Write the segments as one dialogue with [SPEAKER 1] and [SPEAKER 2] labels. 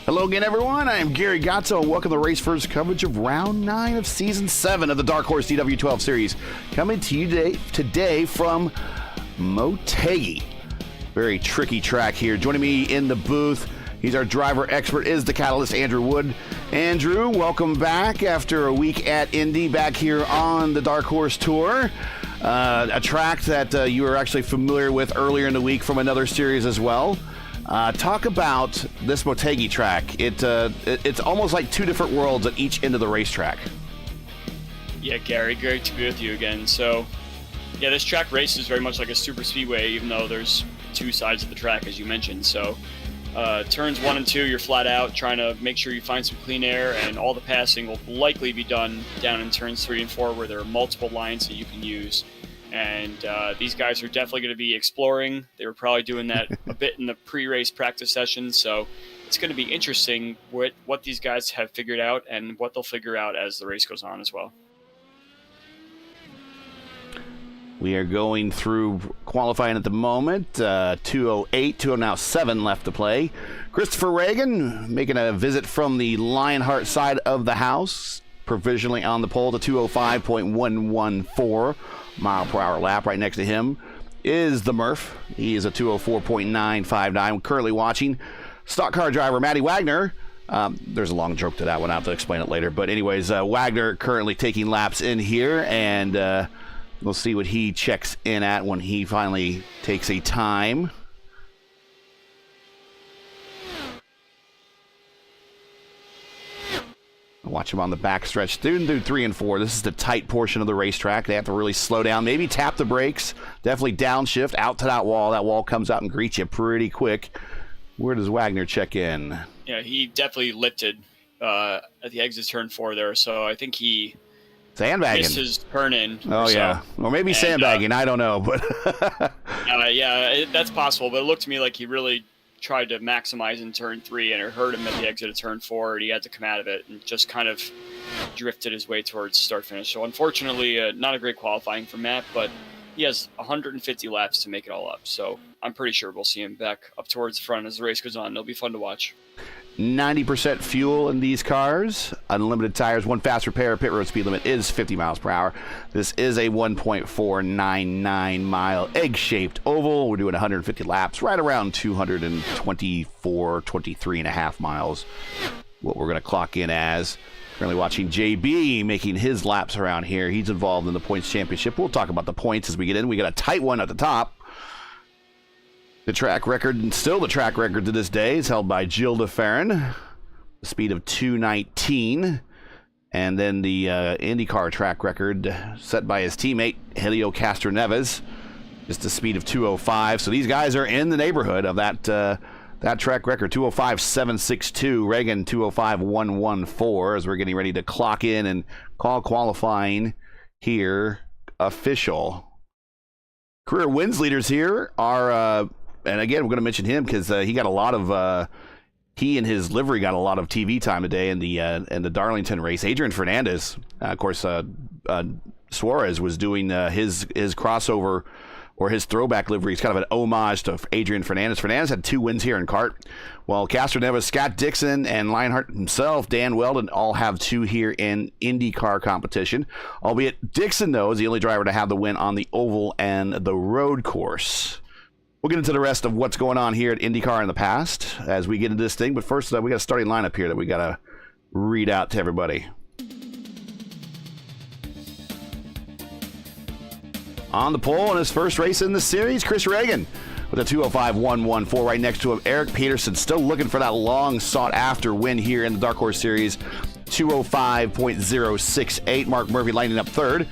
[SPEAKER 1] Hello again, everyone. I am Gary Gatto, and welcome to RaceVerse coverage of Round 9 of Season 7 of the Dark Horse DW12 series. Coming to you today from MOTEGI. Very tricky track here. Joining me in the booth, he's our driver expert, is the Catalyst, Andrew Wood. Andrew, welcome back after a week at Indy, back here on the Dark Horse Tour. A track that you were actually familiar with earlier in the week from another series as well. Talk about this MOTEGI track. It's almost like two different worlds at each end of the racetrack.
[SPEAKER 2] Yeah, Gary, great to be with you again. So, yeah, this track races very much like a super speedway, even though there's two sides of the track, as you mentioned. So, turns 1 and 2, you're flat out trying to make sure you find some clean air, and all the passing will likely be done down in turns 3 and 4, where there are multiple lines that you can use. And these guys are definitely going to be exploring. They were probably doing that a bit in the pre-race practice sessions, so it's going to be interesting what these guys have figured out and what they'll figure out as the race goes on as well.
[SPEAKER 1] We are going through qualifying at the moment. 2:08, 2:07 left to play. Christopher Reagan making a visit from the Lionheart side of the house, provisionally on the pole to 2:05.114 mile per hour lap. Right next to him is the Murph. He is a 2:04.959. Currently watching stock car driver Matty Wagner. There's a long joke to that one. I'll have to explain it later. But anyways, Wagner currently taking laps in here, and we'll see what he checks in at when he finally takes a time. Watch him on the backstretch. Through 3 and 4. This is the tight portion of the racetrack. They have to really slow down, maybe tap the brakes, definitely downshift out to that wall. That wall comes out and greets you pretty quick. Where does Wagner check in?
[SPEAKER 2] Yeah, he definitely lifted at the exit turn 4 there, so I think he
[SPEAKER 1] sandbagging.
[SPEAKER 2] missed his turn in.
[SPEAKER 1] Oh, yeah. Or maybe sandbagging. I don't know. But
[SPEAKER 2] yeah, that's possible, but it looked to me like he really tried to maximize in turn 3, and it hurt him at the exit of turn 4, and he had to come out of it and just kind of drifted his way towards start finish. So unfortunately, not a great qualifying for Matt, but he has 150 laps to make it all up. So I'm pretty sure we'll see him back up towards the front as the race goes on. It'll be fun to watch.
[SPEAKER 1] 90% fuel in these cars, unlimited tires, one fast repair, pit road speed limit is 50 miles per hour. This is a 1.499 mile egg-shaped oval. We're doing 150 laps, right around 224, 23 and a half miles, what we're going to clock in as. Currently watching JB making his laps around here. He's involved in the points championship. We'll talk about the points as we get in. We got a tight one at the top. The track record, and still the track record to this day, is held by Gilles de Ferran, a speed of 2:19. And then the IndyCar track record set by his teammate, Helio Castroneves, just a speed of 2:05. So these guys are in the neighborhood of that track record, 2:05.762. Reagan, 2:05.114, as we're getting ready to clock in and call qualifying here official. Career wins leaders here are... and again, we're going to mention him because he got a lot of he and his livery got a lot of TV time today in the Darlington race. Adrian Fernandez, of course, Suarez was doing his crossover or his throwback livery. It's kind of an homage to Adrian Fernandez. Fernandez had 2 wins here in kart. Well, Castroneves, Scott Dixon, and Lionheart himself, Dan Weldon, all have 2 here in IndyCar competition. Albeit Dixon, though, is the only driver to have the win on the oval and the road course. We'll get into the rest of what's going on here at IndyCar in the past as we get into this thing. But first, we got a starting lineup here that we got to read out to everybody. On the pole in his first race in the series, Chris Reagan with a 2:05.114. Right next to him, Eric Peterson, still looking for that long sought-after win here in the Dark Horse Series. 2:05.068. Mark Murphy lining up third.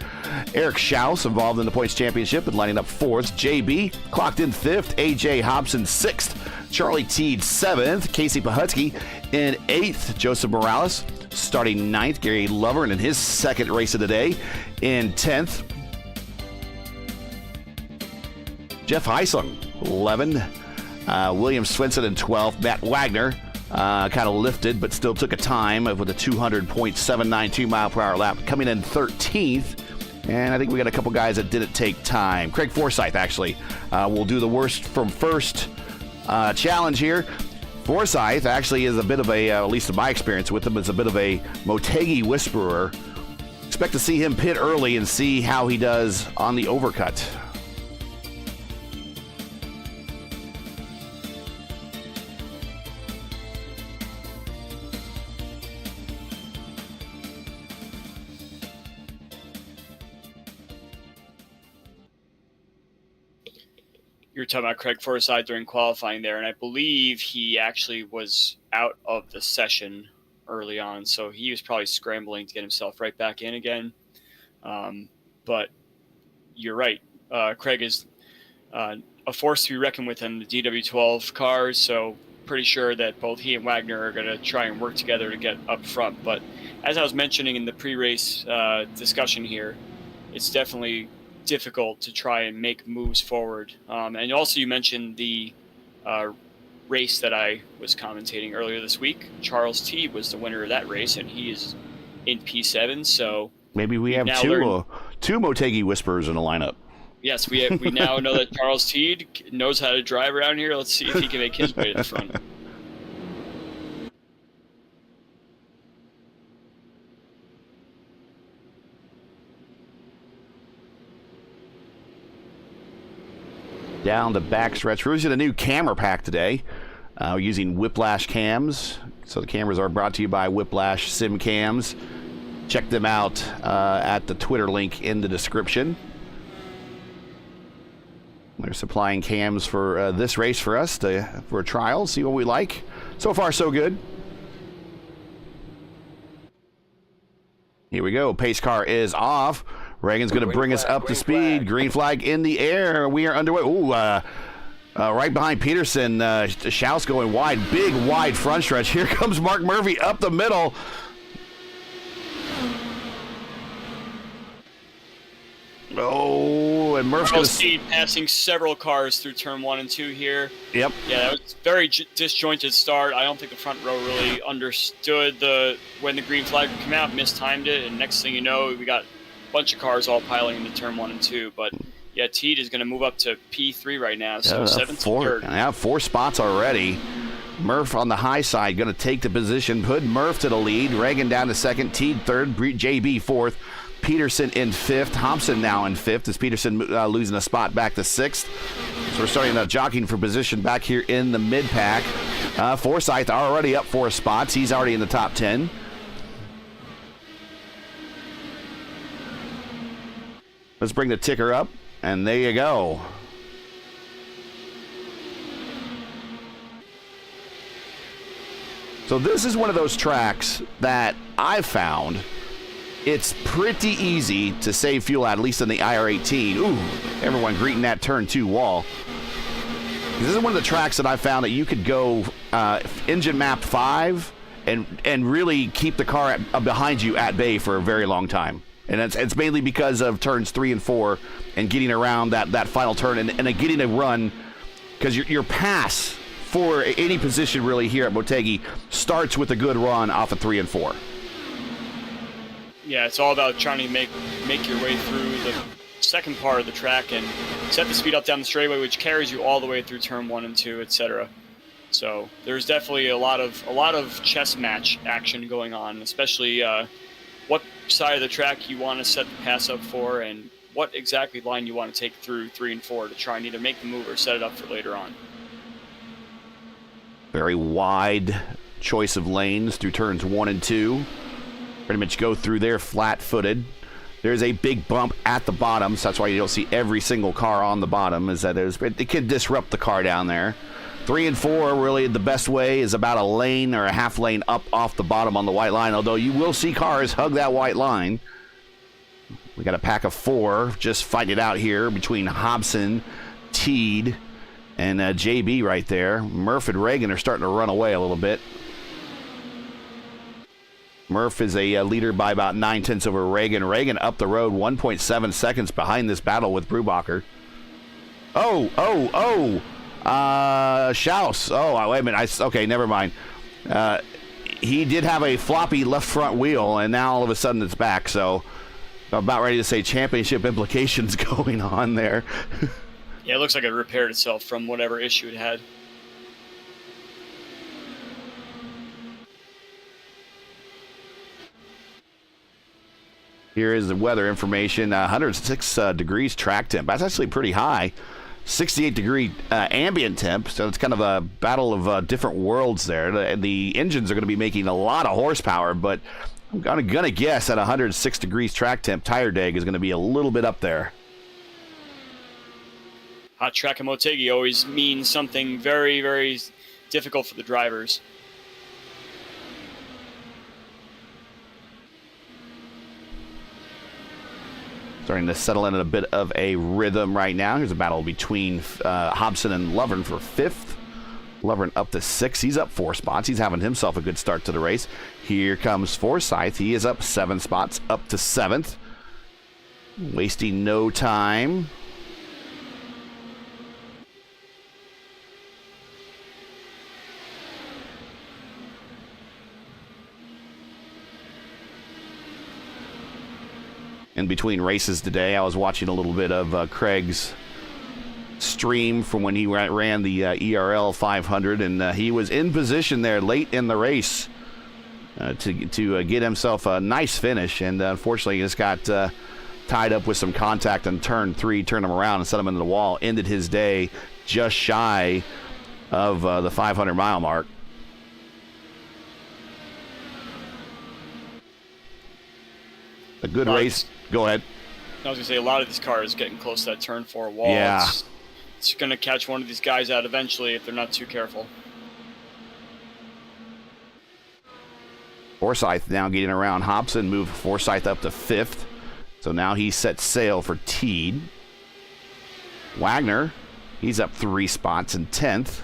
[SPEAKER 1] Eric Schaus involved in the points championship and lining up fourth. JB clocked in fifth. AJ Hobson sixth. Charlie Teed seventh. Casey Pahutsky in eighth. Joseph Morales starting ninth. Gary Lovern in his second race of the day in 10th. Jeff Heisling 11. William Swinson in 12th. Matt Wagner kind of lifted, but still took a time with a 200.792 mile per hour lap, coming in 13th. And I think we got a couple guys that didn't take time. Craig Forsyth, actually, will do the worst from first challenge here. Forsyth actually is a bit of a, at least in my experience with him, is a bit of a Motegi whisperer. Expect to see him pit early and see how he does on the overcut.
[SPEAKER 2] You were talking about Craig Forsyth during qualifying there, and I believe he actually was out of the session early on, so he was probably scrambling to get himself right back in again. But you're right. Craig is a force to be reckoned with in the DW12 cars, so pretty sure that both he and Wagner are going to try and work together to get up front. But as I was mentioning in the pre-race discussion here, it's definitely difficult to try and make moves forward. And also you mentioned the race that I was commentating earlier this week. Charles Teed was the winner of that race, and he is in P7. So
[SPEAKER 1] maybe we have two Motegi whisperers in the lineup.
[SPEAKER 2] Yes, we now know that Charles Teed knows how to drive around here. Let's see if he can make his way to the front.
[SPEAKER 1] Down the backstretch. We're using a new camera pack today. We're using Whiplash cams. So the cameras are brought to you by Whiplash Sim Cams. Check them out at the Twitter link in the description. They're supplying cams for this race for us for a trial, see what we like. So far, so good. Here we go. Pace car is off. Reagan's going to bring us up to speed. Green flag in the air. We are underway. Ooh, right behind Peterson. Schaus going wide. Big, wide front stretch. Here comes Mark Murphy up the middle. Oh, and Murphy's going to
[SPEAKER 2] speed passing several cars through turn 1 and 2 here.
[SPEAKER 1] Yep.
[SPEAKER 2] Yeah, that was a very disjointed start. I don't think the front row really understood when the green flag would come out, mistimed it, and next thing you know, we got a bunch of cars all piling into turn 1 and 2. But yeah, Teed is going to move up to P3 right now, so 7th to 3rd.
[SPEAKER 1] I have 4 spots already. Murph on the high side going to take the position, put Murph to the lead. Reagan down to 2nd, Teed 3rd, JB 4th. Peterson in 5th. Hobson now in 5th as Peterson losing a spot back to 6th. So we're starting jockeying for position back here in the mid-pack. Forsyth already up 4 spots. He's already in the top 10. Let's bring the ticker up, and there you go. So this is one of those tracks that I've found it's pretty easy to save fuel at least in the IR18. Ooh, everyone greeting that turn 2 wall. This is one of the tracks that I found that you could go engine map 5 and really keep the car behind you at bay for a very long time. And it's mainly because of turns 3 and 4 and getting around that final turn and getting a run, because your pass for any position really here at Motegi starts with a good run off of 3 and 4.
[SPEAKER 2] Yeah, it's all about trying to make your way through the second part of the track and set the speed up down the straightaway, which carries you all the way through turn 1 and 2, etc. So there's definitely a lot of chess match action going on, especially what side of the track you want to set the pass up for and what exactly line you want to take through 3 and 4 to try and either make the move or set it up for later on.
[SPEAKER 1] Very wide choice of lanes through turns 1 and 2. Pretty much go through there flat-footed. There's a big bump at the bottom, so that's why you don't see every single car on the bottom, is that it can disrupt the car down there. 3 and 4, really the best way is about a lane or a half lane up off the bottom on the white line, although you will see cars hug that white line. We got a pack of 4 just fighting it out here between Hobson, Teed, and JB right there. Murph and Reagan are starting to run away a little bit. Murph is a leader by about 9/10 over Reagan. Reagan up the road 1.7 seconds behind this battle with Brubacher. Schaus. Oh, wait a minute. Okay, never mind. He did have a floppy left front wheel, and now all of a sudden it's back. So I'm about ready to say championship implications going on there.
[SPEAKER 2] Yeah, it looks like it repaired itself from whatever issue it had.
[SPEAKER 1] Here is the weather information. 106 degrees track temp. That's actually pretty high. 68-degree ambient temp, so it's kind of a battle of different worlds there. The engines are going to be making a lot of horsepower, but I'm gonna guess at 106 degrees track temp, tire deg is going to be a little bit up there.
[SPEAKER 2] Hot track and Motegi always means something very, very difficult for the drivers.
[SPEAKER 1] Starting to settle in a bit of a rhythm right now. Here's a battle between Hobson and Lovren for 5th. Lovren up to 6th. He's up 4 spots. He's having himself a good start to the race. Here comes Forsyth. He is up 7 spots, up to 7th. Wasting no time. In between races today, I was watching a little bit of Craig's stream from when he ran the ERL 500, and he was in position there late in the race to get himself a nice finish, and unfortunately he just got tied up with some contact in turn 3, turned him around and set him into the wall. Ended his day just shy of the 500-mile mark. A good race. Go ahead.
[SPEAKER 2] I was going to say, a lot of these cars getting close to that turn 4 wall.
[SPEAKER 1] Yeah.
[SPEAKER 2] It's going to catch one of these guys out eventually if they're not too careful.
[SPEAKER 1] Forsyth now getting around Hobson, move Forsyth up to 5th. So now he sets sail for Teed. Wagner, he's up 3 spots in 10th.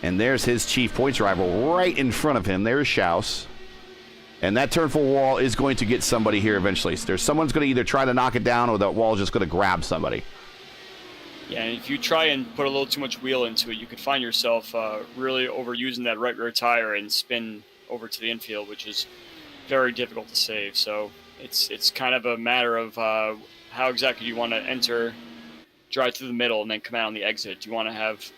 [SPEAKER 1] And there's his chief points rival right in front of him. There's Schaus. And that turn 4 wall is going to get somebody here eventually. So someone's going to either try to knock it down or that wall is just going to grab somebody.
[SPEAKER 2] Yeah, and if you try and put a little too much wheel into it, you could find yourself really overusing that right rear tire and spin over to the infield, which is very difficult to save. So it's kind of a matter of how exactly you want to enter, drive through the middle, and then come out on the exit. Do you want to have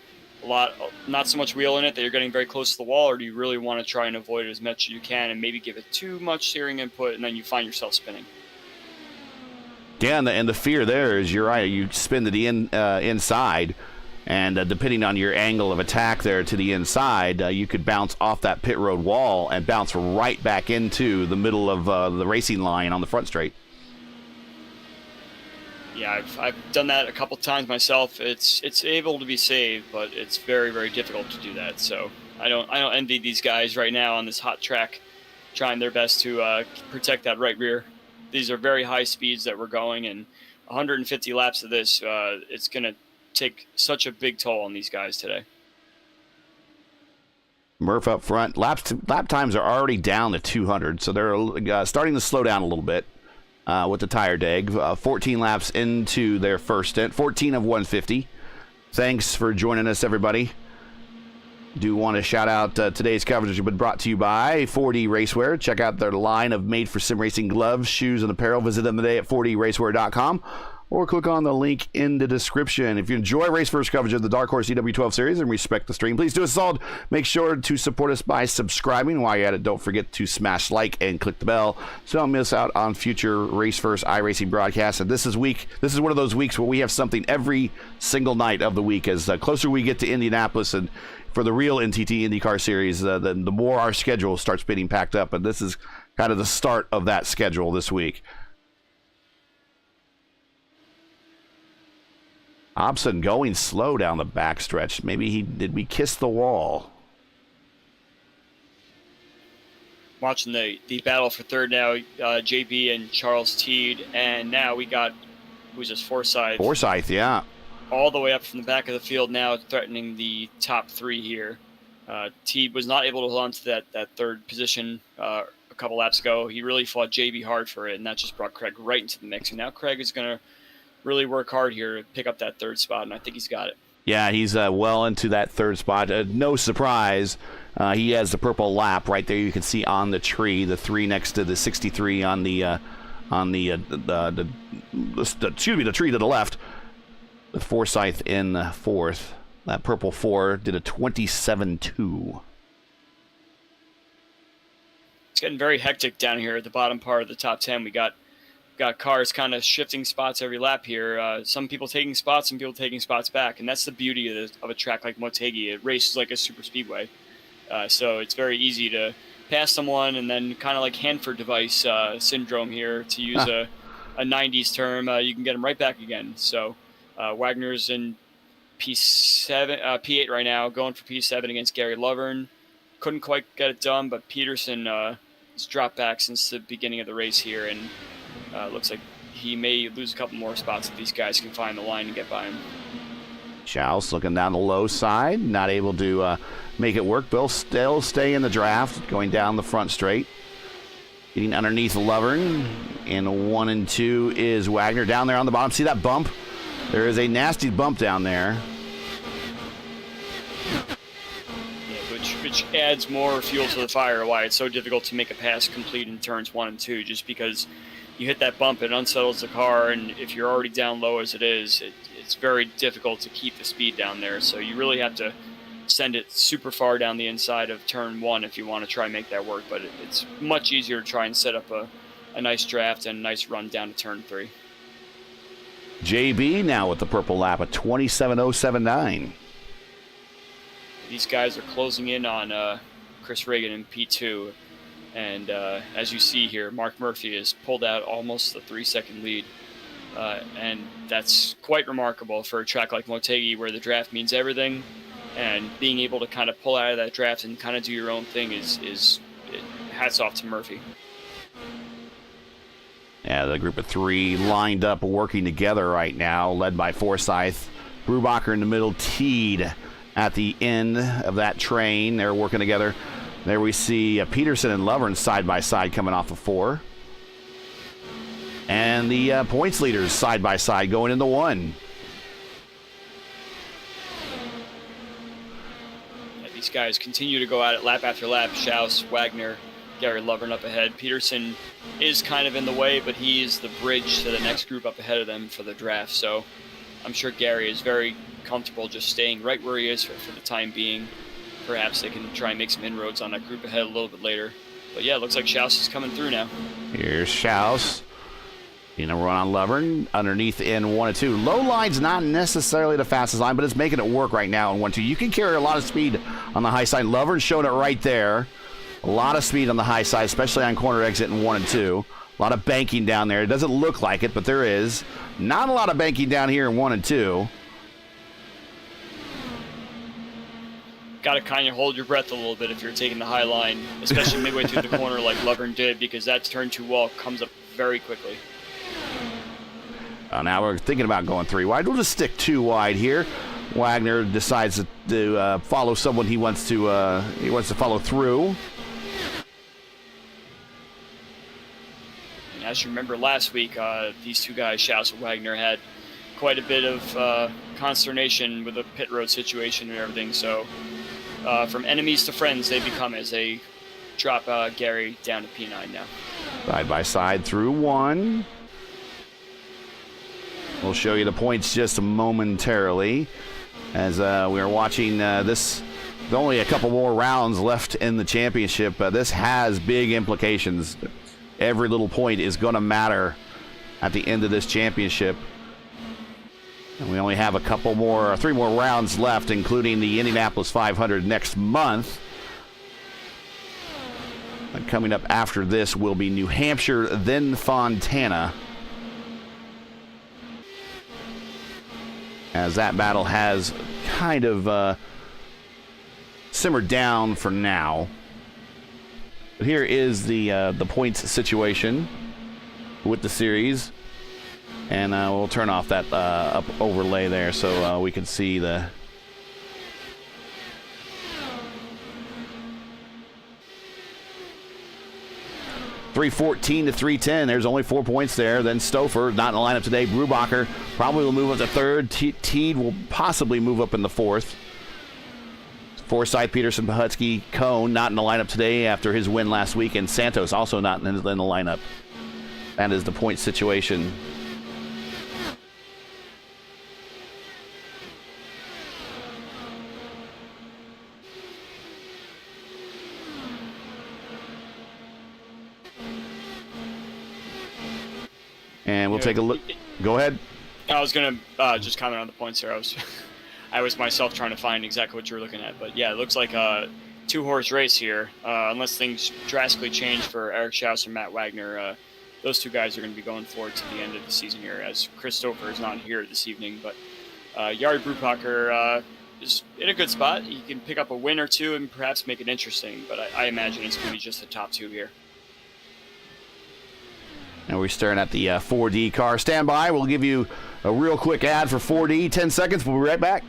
[SPEAKER 2] not so much wheel in it that you're getting very close to the wall, or do you really want to try and avoid it as much as you can and maybe give it too much steering input and then you find yourself spinning?
[SPEAKER 1] Yeah, and the fear there is, you're right, you spin to the inside, and depending on your angle of attack there to the inside, you could bounce off that pit road wall and bounce right back into the middle of the racing line on the front straight.
[SPEAKER 2] Yeah, I've done that a couple times myself. It's able to be saved, but it's very, very difficult to do that. So I don't envy these guys right now on this hot track, trying their best to protect that right rear. These are very high speeds that we're going, and 150 laps of this, it's going to take such a big toll on these guys today.
[SPEAKER 1] Murph up front. Lap times are already down to 200, so they're starting to slow down a little bit. With the tire deg, 14 laps into their first stint, 14 of 150. Thanks for joining us, everybody. Do want to shout out today's coverage has been brought to you by 4D Racewear. Check out their line of made-for-sim racing gloves, shoes, and apparel. Visit them today at 4dracewear.com. Or click on the link in the description. If you enjoy RaceVerse coverage of the Dark Horse DW12 series and respect the stream, please do us a solid. Make sure to support us by subscribing. While you're at it, don't forget to smash like and click the bell so don't miss out on future RaceVerse iRacing broadcasts. And this is one of those weeks where we have something every single night of the week. As closer we get to Indianapolis and for the real NTT IndyCar series, the more our schedule starts getting packed up. And this is kind of the start of that schedule this week. Hobson going slow down the backstretch. Maybe did we kiss the wall?
[SPEAKER 2] Watching the battle for third now, JB and Charles Teed, and now we got, who's this, Forsyth?
[SPEAKER 1] Forsyth, yeah.
[SPEAKER 2] All the way up from the back of the field now, threatening the top 3 here. Teed was not able to hold on to that third position a couple laps ago. He really fought JB hard for it, and that just brought Craig right into the mix. And now Craig is going to really work hard here to pick up that third spot, and I think he's got it.
[SPEAKER 1] Yeah, he's well into that third spot. No surprise, he has the purple lap right there. You can see on the tree, the 3 next to the 63 on the tree to the left. With Forsyth in 4th. That purple 4 did a 27.2.
[SPEAKER 2] It's getting very hectic down here at the bottom part of the top 10. We got cars kind of shifting spots every lap here. Some people taking spots, some people taking spots back, and that's the beauty of a track like Motegi. It races like a super speedway, so it's very easy to pass someone and then kind of like Hanford device syndrome here, to use a 90s term. You can get them right back again. So Wagner's in P8 right now, going for P7 against Gary Lovern. Couldn't quite get it done, but Peterson has dropped back since the beginning of the race here, and looks like he may lose a couple more spots if these guys can find the line and get by him.
[SPEAKER 1] Schaus looking down the low side, not able to make it work. Bill still stay in the draft, going down the front straight. Getting underneath Lovern. In 1 and 2 is Wagner down there on the bottom. See that bump? There is a nasty bump down there.
[SPEAKER 2] Which adds more fuel to the fire, why it's so difficult to make a pass complete in turns 1 and 2, just because you hit that bump, it unsettles the car, and if you're already down low as it is, it's very difficult to keep the speed down there. So you really have to send it super far down the inside of turn 1 if you want to try and make that work, but it's much easier to try and set up a nice draft and a nice run down to turn 3.
[SPEAKER 1] JB now with the purple lap at 27.079.
[SPEAKER 2] These guys are closing in on Chris Reagan in P2. And as you see here, Mark Murphy has pulled out almost a 3-second lead. And that's quite remarkable for a track like Motegi, where the draft means everything. And being able to kind of pull out of that draft and kind of do your own thing is hats off to Murphy.
[SPEAKER 1] Yeah, the group of 3 lined up working together right now, led by Forsyth. Brubacher in the middle, Teed at the end of that train. They're working together. There we see Peterson and Lovern side by side coming off of 4. And the points leaders side by side going into 1.
[SPEAKER 2] Yeah, these guys continue to go at it lap after lap. Schaus, Wagner, Gary Lovern up ahead. Peterson is kind of in the way, but he is the bridge to the next group up ahead of them for the draft. So I'm sure Gary is very comfortable just staying right where he is for the time being. Perhaps they can try and make some inroads on that group ahead a little bit later. But yeah, it looks like Schaus is coming through now.
[SPEAKER 1] Here's Schaus. Run on Lovern underneath in 1 and 2. Low line's not necessarily the fastest line, but it's making it work right now in 1 2. You can carry a lot of speed on the high side. Lovern's showing it right there. A lot of speed on the high side, especially on corner exit in 1 and 2. A lot of banking down there. It doesn't look like it, but there is. Not a lot of banking down here in 1 and 2.
[SPEAKER 2] Got to kind of hold your breath a little bit if you're taking the high line, especially midway through the corner like Lovern did, because that turn 2 wall comes up very quickly.
[SPEAKER 1] Now we're thinking about going 3 wide. We'll just stick 2 wide here. Wagner decides to follow someone he wants to follow through.
[SPEAKER 2] And as you remember last week, these 2 guys, Schaus and Wagner, had quite a bit of consternation with the pit road situation and everything. So from enemies to friends, they become as they drop Gary down to P9 now.
[SPEAKER 1] Side by side through 1. We'll show you the points just momentarily as we are watching this. There's only a couple more rounds left in the championship. This has big implications. Every little point is going to matter at the end of this championship. And we only have a couple more, 3 more rounds left, including the Indianapolis 500 next month. And coming up after this will be New Hampshire, then Fontana. As that battle has kind of simmered down for now. But here is the points situation with the series. And we'll turn off that up overlay there so we can see the... .314 to 310. There's only 4 points there. Then Stouffer, not in the lineup today. Brubacher probably will move up to 3rd. Teed will possibly move up in the 4th. Forsyth, Peterson, Pahutsky, Cone, not in the lineup today after his win last week. And Santos also not in the lineup. That is the point situation. And we'll take a look. Go ahead.
[SPEAKER 2] I was going to just comment on the points here. I was myself trying to find exactly what you were looking at. But yeah, it looks like a 2-horse race here. Unless things drastically change for Eric Schaus or Matt Wagner, those two guys are going to be going forward to the end of the season here, as Christopher is not here this evening. But Jari Brubacher is in a good spot. He can pick up a win or two and perhaps make it interesting. But I imagine it's going to be just the top two here.
[SPEAKER 1] And we're staring at the 4D car. Stand by. We'll give you a real quick ad for 4D. 10 seconds. We'll be right back.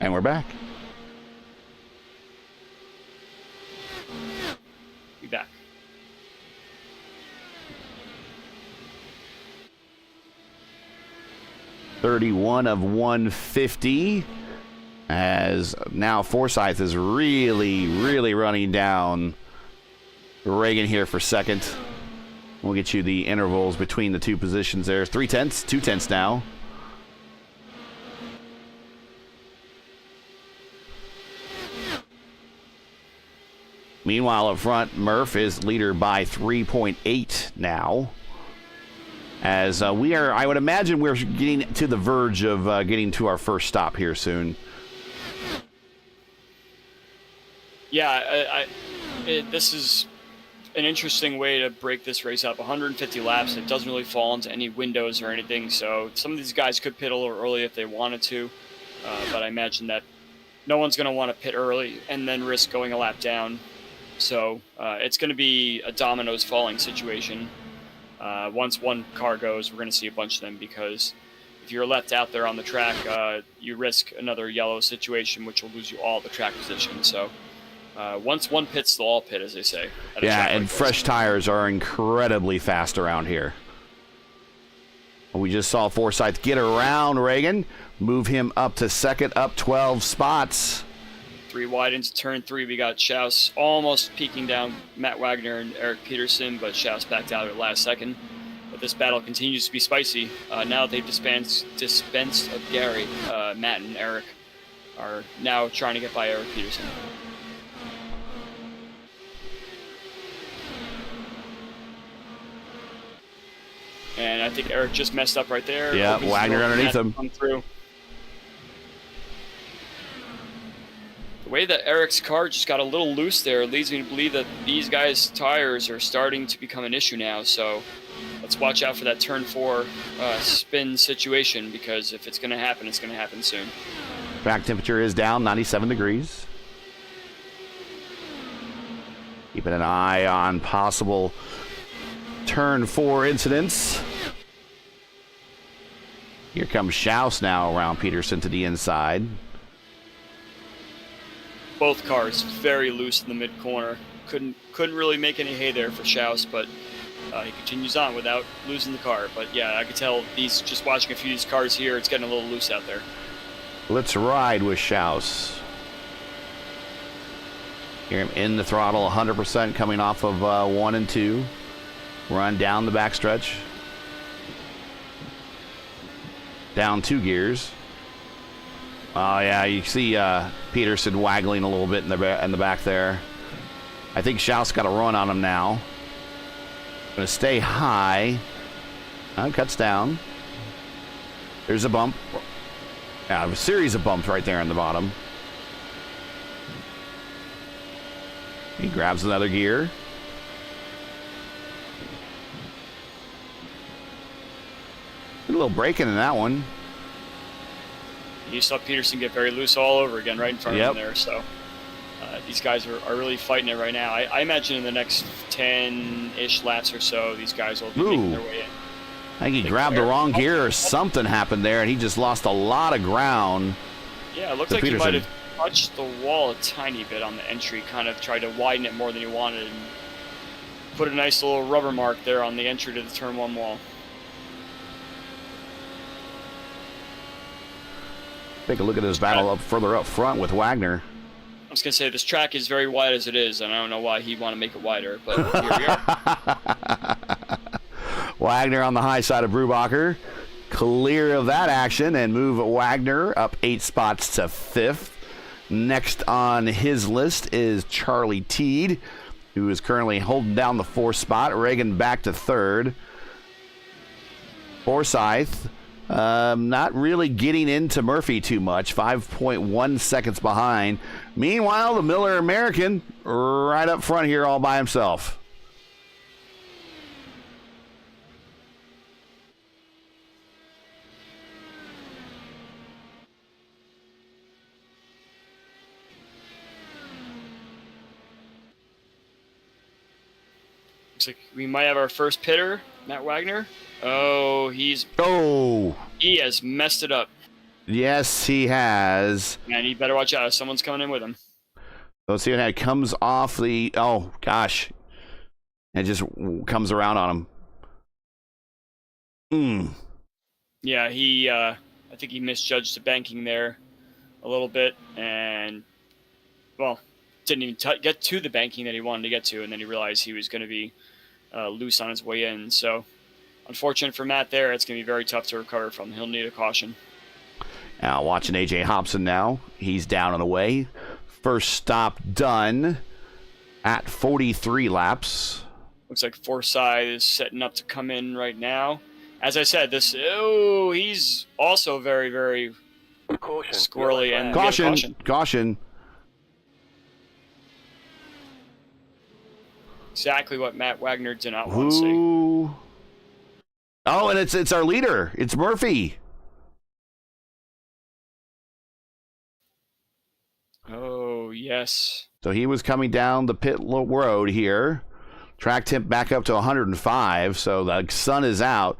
[SPEAKER 1] And we're back.
[SPEAKER 2] Be back.
[SPEAKER 1] .31 of 150, as now Forsyth is really running down Reagan here for second. We'll get you the intervals between the two positions there. 3/10, 2/10 now. Meanwhile, up front, Murph is leader by 3.8 now. As we are, I would imagine we're getting to the verge of getting to our first stop here soon.
[SPEAKER 2] Yeah, this is an interesting way to break this race up. 150 laps, it doesn't really fall into any windows or anything, so some of these guys could pit a little early if they wanted to, but I imagine that no one's going to want to pit early and then risk going a lap down. So it's going to be a dominoes falling situation. Once one car goes, we're going to see a bunch of them, because if you're left out there on the track, you risk another yellow situation, which will lose you all the track position. So once one pits, they'll all pit, as they say.
[SPEAKER 1] Yeah, and fresh tires are incredibly fast around here. We just saw Forsyth get around Reagan, move him up to second, up 12 spots.
[SPEAKER 2] 3 wide into turn 3, we got Schaus almost peeking down Matt Wagner and Eric Peterson, but Schaus backed out at last second. But this battle continues to be spicy. Now they've dispensed of Gary. Matt and Eric are now trying to get by Eric Peterson. And I think Eric just messed up right there.
[SPEAKER 1] Yeah, Wagner underneath him.
[SPEAKER 2] Come through. The way that Eric's car just got a little loose there leads me to believe that these guys' tires are starting to become an issue now. So let's watch out for that turn 4 spin situation, because if it's going to happen, it's going to happen soon.
[SPEAKER 1] Track temperature is down 97 degrees. Keeping an eye on possible turn 4 incidents. Here comes Schaus now around Peterson to the inside.
[SPEAKER 2] Both cars very loose in the mid-corner. Couldn't really make any hay there for Schaus, but he continues on without losing the car. But yeah, I could tell just watching a few of these cars here, it's getting a little loose out there.
[SPEAKER 1] Let's ride with Schaus. Hear him in the throttle, 100% coming off of 1 and 2. Run down the backstretch. Down 2 gears. Oh yeah, you see Peterson waggling a little bit in the back there. I think Schaus got a run on him now. Going to stay high. Cuts down. There's a bump. Yeah, a series of bumps right there in the bottom. He grabs another gear. A little braking in that one.
[SPEAKER 2] You saw Peterson get very loose all over again right in front of him there. So these guys are really fighting it right now. I imagine in the next 10-ish laps or so, these guys will be making their way in.
[SPEAKER 1] I think he grabbed the wrong gear or something happened there, and he just lost a lot of ground.
[SPEAKER 2] Yeah, it looked like he might have touched the wall a tiny bit on the entry, kind of tried to widen it more than he wanted, and put a nice little rubber mark there on the entry to the turn 1 wall.
[SPEAKER 1] Take a look at this battle further up front with Wagner.
[SPEAKER 2] I was going to say, this track is very wide as it is, and I don't know why he'd want to make it wider, but here we are.
[SPEAKER 1] Wagner on the high side of Brubacher. clear of that action and move Wagner up 8 spots to 5th. Next on his list is Charlie Teed, who is currently holding down the 4th spot. Reagan back to 3rd. Forsyth not really getting into Murphy too much, 5.1 seconds behind. Meanwhile, the Miller American right up front here all by himself.
[SPEAKER 2] Looks like we might have our first pitter, Matt Wagner. Oh, he has messed it up.
[SPEAKER 1] Yes, he has.
[SPEAKER 2] Man, he better watch out. Someone's coming in with him.
[SPEAKER 1] Let's see when it comes off the. Oh gosh, it just comes around on him.
[SPEAKER 2] Yeah, I think he misjudged the banking there a little bit, and well, didn't even get to the banking that he wanted to get to, and then he realized he was going to be loose on his way in. So, unfortunate for Matt there. It's going to be very tough to recover from. He'll need a caution.
[SPEAKER 1] Now, watching A.J. Hobson now. He's down and away. First stop done at 43 laps.
[SPEAKER 2] Looks like Forsyth is setting up to come in right now. As I said, he's also very, very squirrely. And
[SPEAKER 1] Caution.
[SPEAKER 2] Exactly what Matt Wagner did not want to see.
[SPEAKER 1] Oh, and it's our leader. It's Murphy.
[SPEAKER 2] Oh, yes.
[SPEAKER 1] So he was coming down the pit road here. Track temp back up to 105, so the sun is out.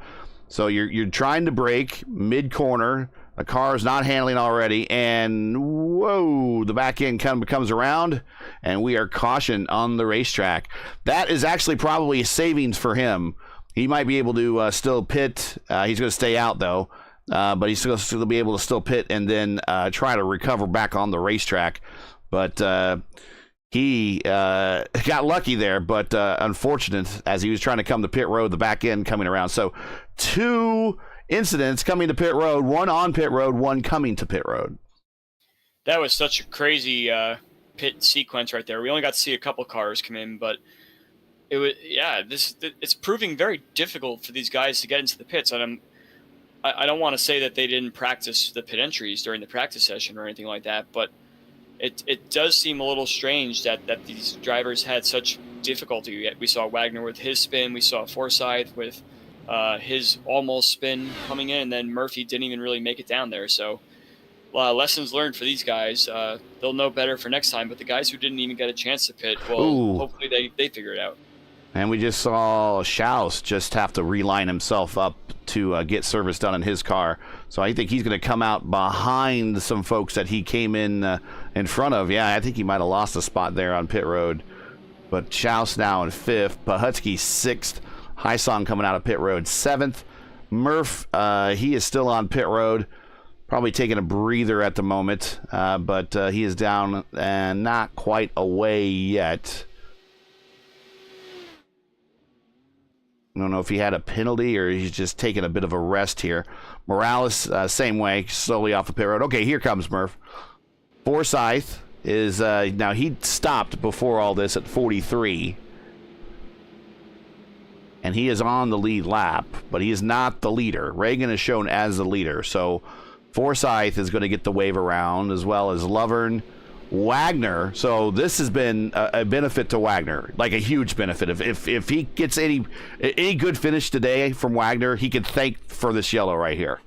[SPEAKER 1] So you're trying to brake mid-corner. The car is not handling already, and whoa, the back end comes around, and we are cautioned on the racetrack. That is actually probably a savings for him. He might be able to still pit. He's going to stay out, though, but he's still be able to still pit and then try to recover back on the racetrack. But he got lucky there, but unfortunate as he was trying to come to pit road, the back end coming around. So 2 incidents coming to pit road, 1 on pit road, 1 coming to pit road.
[SPEAKER 2] That was such a crazy pit sequence right there. We only got to see a couple cars come in, but it was it's proving very difficult for these guys to get into the pits. And I don't want to say that they didn't practice the pit entries during the practice session or anything like that, but it does seem a little strange that these drivers had such difficulty. We saw Wagner with his spin, we saw Forsyth with his almost spin coming in, and then Murphy didn't even really make it down there. So lessons learned for these guys. They'll know better for next time, but the guys who didn't even get a chance to pit, well, hopefully they figure it out.
[SPEAKER 1] And we just saw Schaus just have to reline himself up to get service done in his car. So I think he's going to come out behind some folks that he came in front of. Yeah, I think he might have lost a spot there on pit road. But Schaus now in 5th, Pahutsky 6th, Hysong coming out of pit road 7th. Murph, he is still on pit road, probably taking a breather at the moment, but he is down and not quite away yet. I don't know if he had a penalty or he's just taking a bit of a rest here. Morales, same way, slowly off the pit road. Okay, here comes Murph. Forsyth is, now he stopped before all this at 43. And he is on the lead lap, but he is not the leader. Reagan is shown as the leader. So Forsyth is going to get the wave around, as well as Lovern. Wagner, so this has been a benefit to Wagner, like a huge benefit. If he gets any good finish today from Wagner, he can thank for this yellow right here.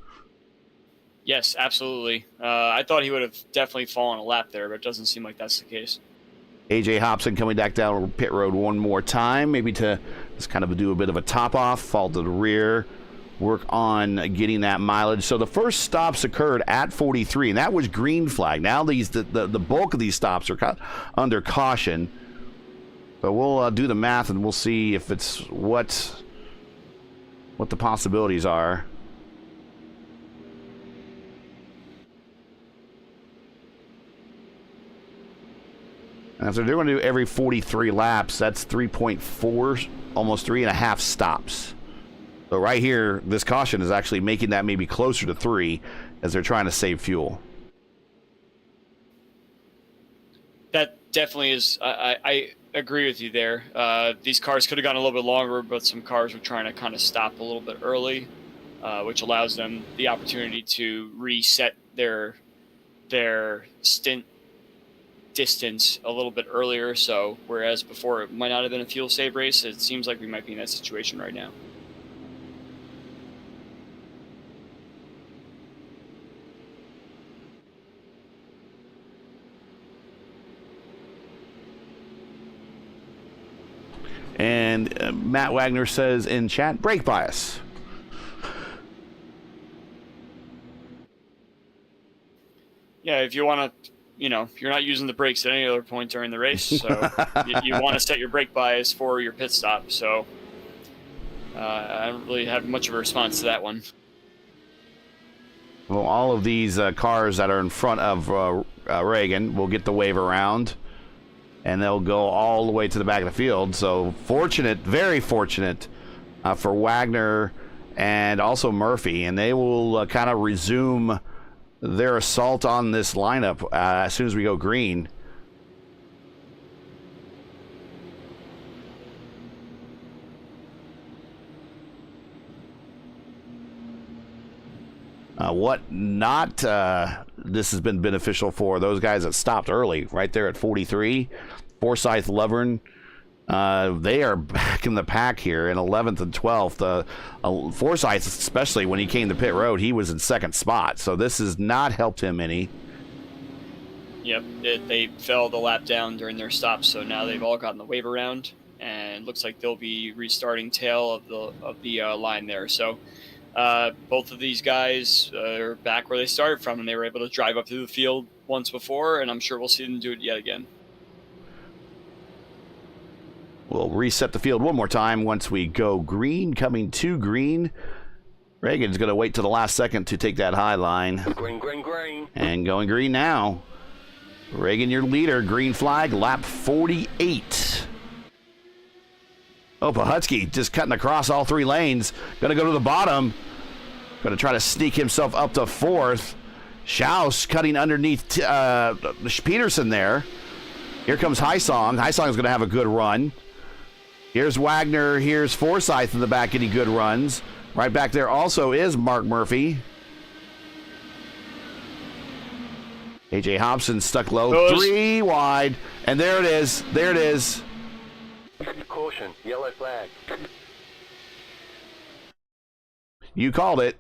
[SPEAKER 2] Yes, absolutely. I thought he would have definitely fallen a lap there, but it doesn't seem like that's the case.
[SPEAKER 1] A.J. Hobson coming back down pit road one more time, maybe to just kind of do a bit of a top-off, fall to the rear, work on getting that mileage. So the first stops occurred at 43, and that was green flag. Now the bulk of these stops are under caution. So we'll do the math, and we'll see if it's what the possibilities are. And if they're going to do every 43 laps, that's 3.4, almost 3.5 stops. So right here, this caution is actually making that maybe closer to 3 as they're trying to save fuel.
[SPEAKER 2] That definitely is. I agree with you there. These cars could have gone a little bit longer, but some cars were trying to kind of stop a little bit early, which allows them the opportunity to reset their stint distance a little bit earlier. So whereas before it might not have been a fuel save race, it seems like we might be in that situation right now.
[SPEAKER 1] And Matt Wagner says in chat, brake bias.
[SPEAKER 2] Yeah, if you want to, you're not using the brakes at any other point during the race, so you want to set your brake bias for your pit stop. So I don't really have much of a response to that one.
[SPEAKER 1] Well, all of these cars that are in front of Reagan will get the wave around, and they'll go all the way to the back of the field. So fortunate, very fortunate for Wagner and also Murphy, and they will kind of resume their assault on this lineup as soon as we go green. This has been beneficial for those guys that stopped early, right there at 43. Forsyth, Lovern, they are back in the pack here in 11th and 12th. Forsyth, especially when he came to pit road, he was in second spot, so this has not helped him any.
[SPEAKER 2] Yep, they fell the lap down during their stops, so now they've all gotten the wave around, and looks like they'll be restarting tail of the line there. So both of these guys are back where they started from, and they were able to drive up through the field once before, and I'm sure we'll see them do it yet again.
[SPEAKER 1] We'll reset the field one more time once we go green. Coming to green, Reagan's going to wait to the last second to take that high line.
[SPEAKER 3] Green, green, green.
[SPEAKER 1] And going green now. Reagan, your leader. Green flag, lap 48. Oh, Pahutsky just cutting across all 3 lanes. Going to go to the bottom. Going to try to sneak himself up to 4th. Schaus cutting underneath Peterson there. Here comes Hysong. Hysong's going to have a good run. Here's Wagner. Here's Forsyth in the back getting good runs. Right back there also is Mark Murphy. AJ Hobson stuck low. 3 wide. And there it is. There it is.
[SPEAKER 3] Caution. Yellow flag.
[SPEAKER 1] You called it.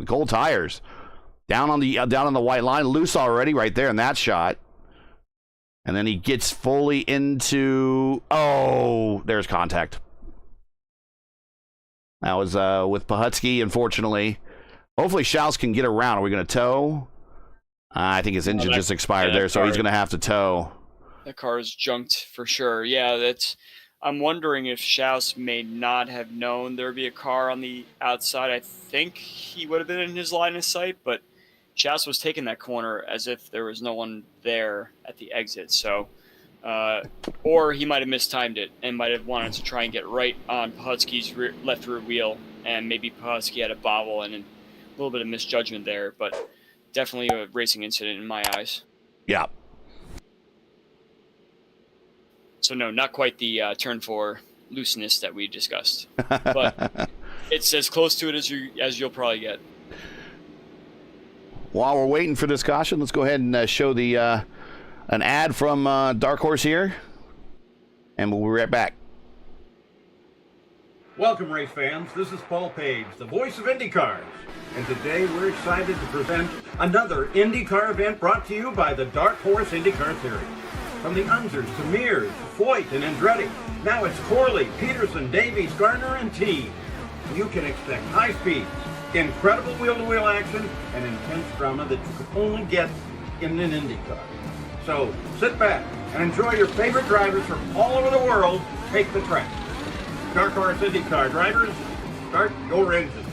[SPEAKER 1] Cold tires. Down on the white line. Loose already right there in that shot. And then he gets fully into... Oh, there's contact. That was with Pahutsky, unfortunately. Hopefully Schaus can get around. Are we going to tow? I think his engine just expired there, so he's going to have to tow.
[SPEAKER 2] That car is junked for sure. Yeah, I'm wondering if Schaus may not have known there would be a car on the outside. I think he would have been in his line of sight, but Schaus was taking that corner as if there was no one there at the exit. So, or he might have mistimed it and might have wanted to try and get right on Pahutsky's left rear wheel, and maybe Pahutsky had a bobble and a little bit of misjudgment there, but definitely a racing incident in my eyes.
[SPEAKER 1] Yeah.
[SPEAKER 2] So no, not quite the turn 4 looseness that we discussed, but it's as close to it as you'll probably get.
[SPEAKER 1] While we're waiting for this caution, let's go ahead and show the an ad from Dark Horse here, and we'll be right back.
[SPEAKER 4] Welcome, race fans. This is Paul Page, the voice of IndyCars, and today we're excited to present another IndyCar event brought to you by the Dark Horse IndyCar Series. From the Unzers to Mears, Foyt, and Andretti, now it's Corley, Peterson, Davies, Garner, and Teague. You can expect high speeds, incredible wheel-to-wheel action, and intense drama that you could only get in an IndyCar. So sit back and enjoy your favorite drivers from all over the world take the track. Dark Horse IndyCar drivers, start your engine.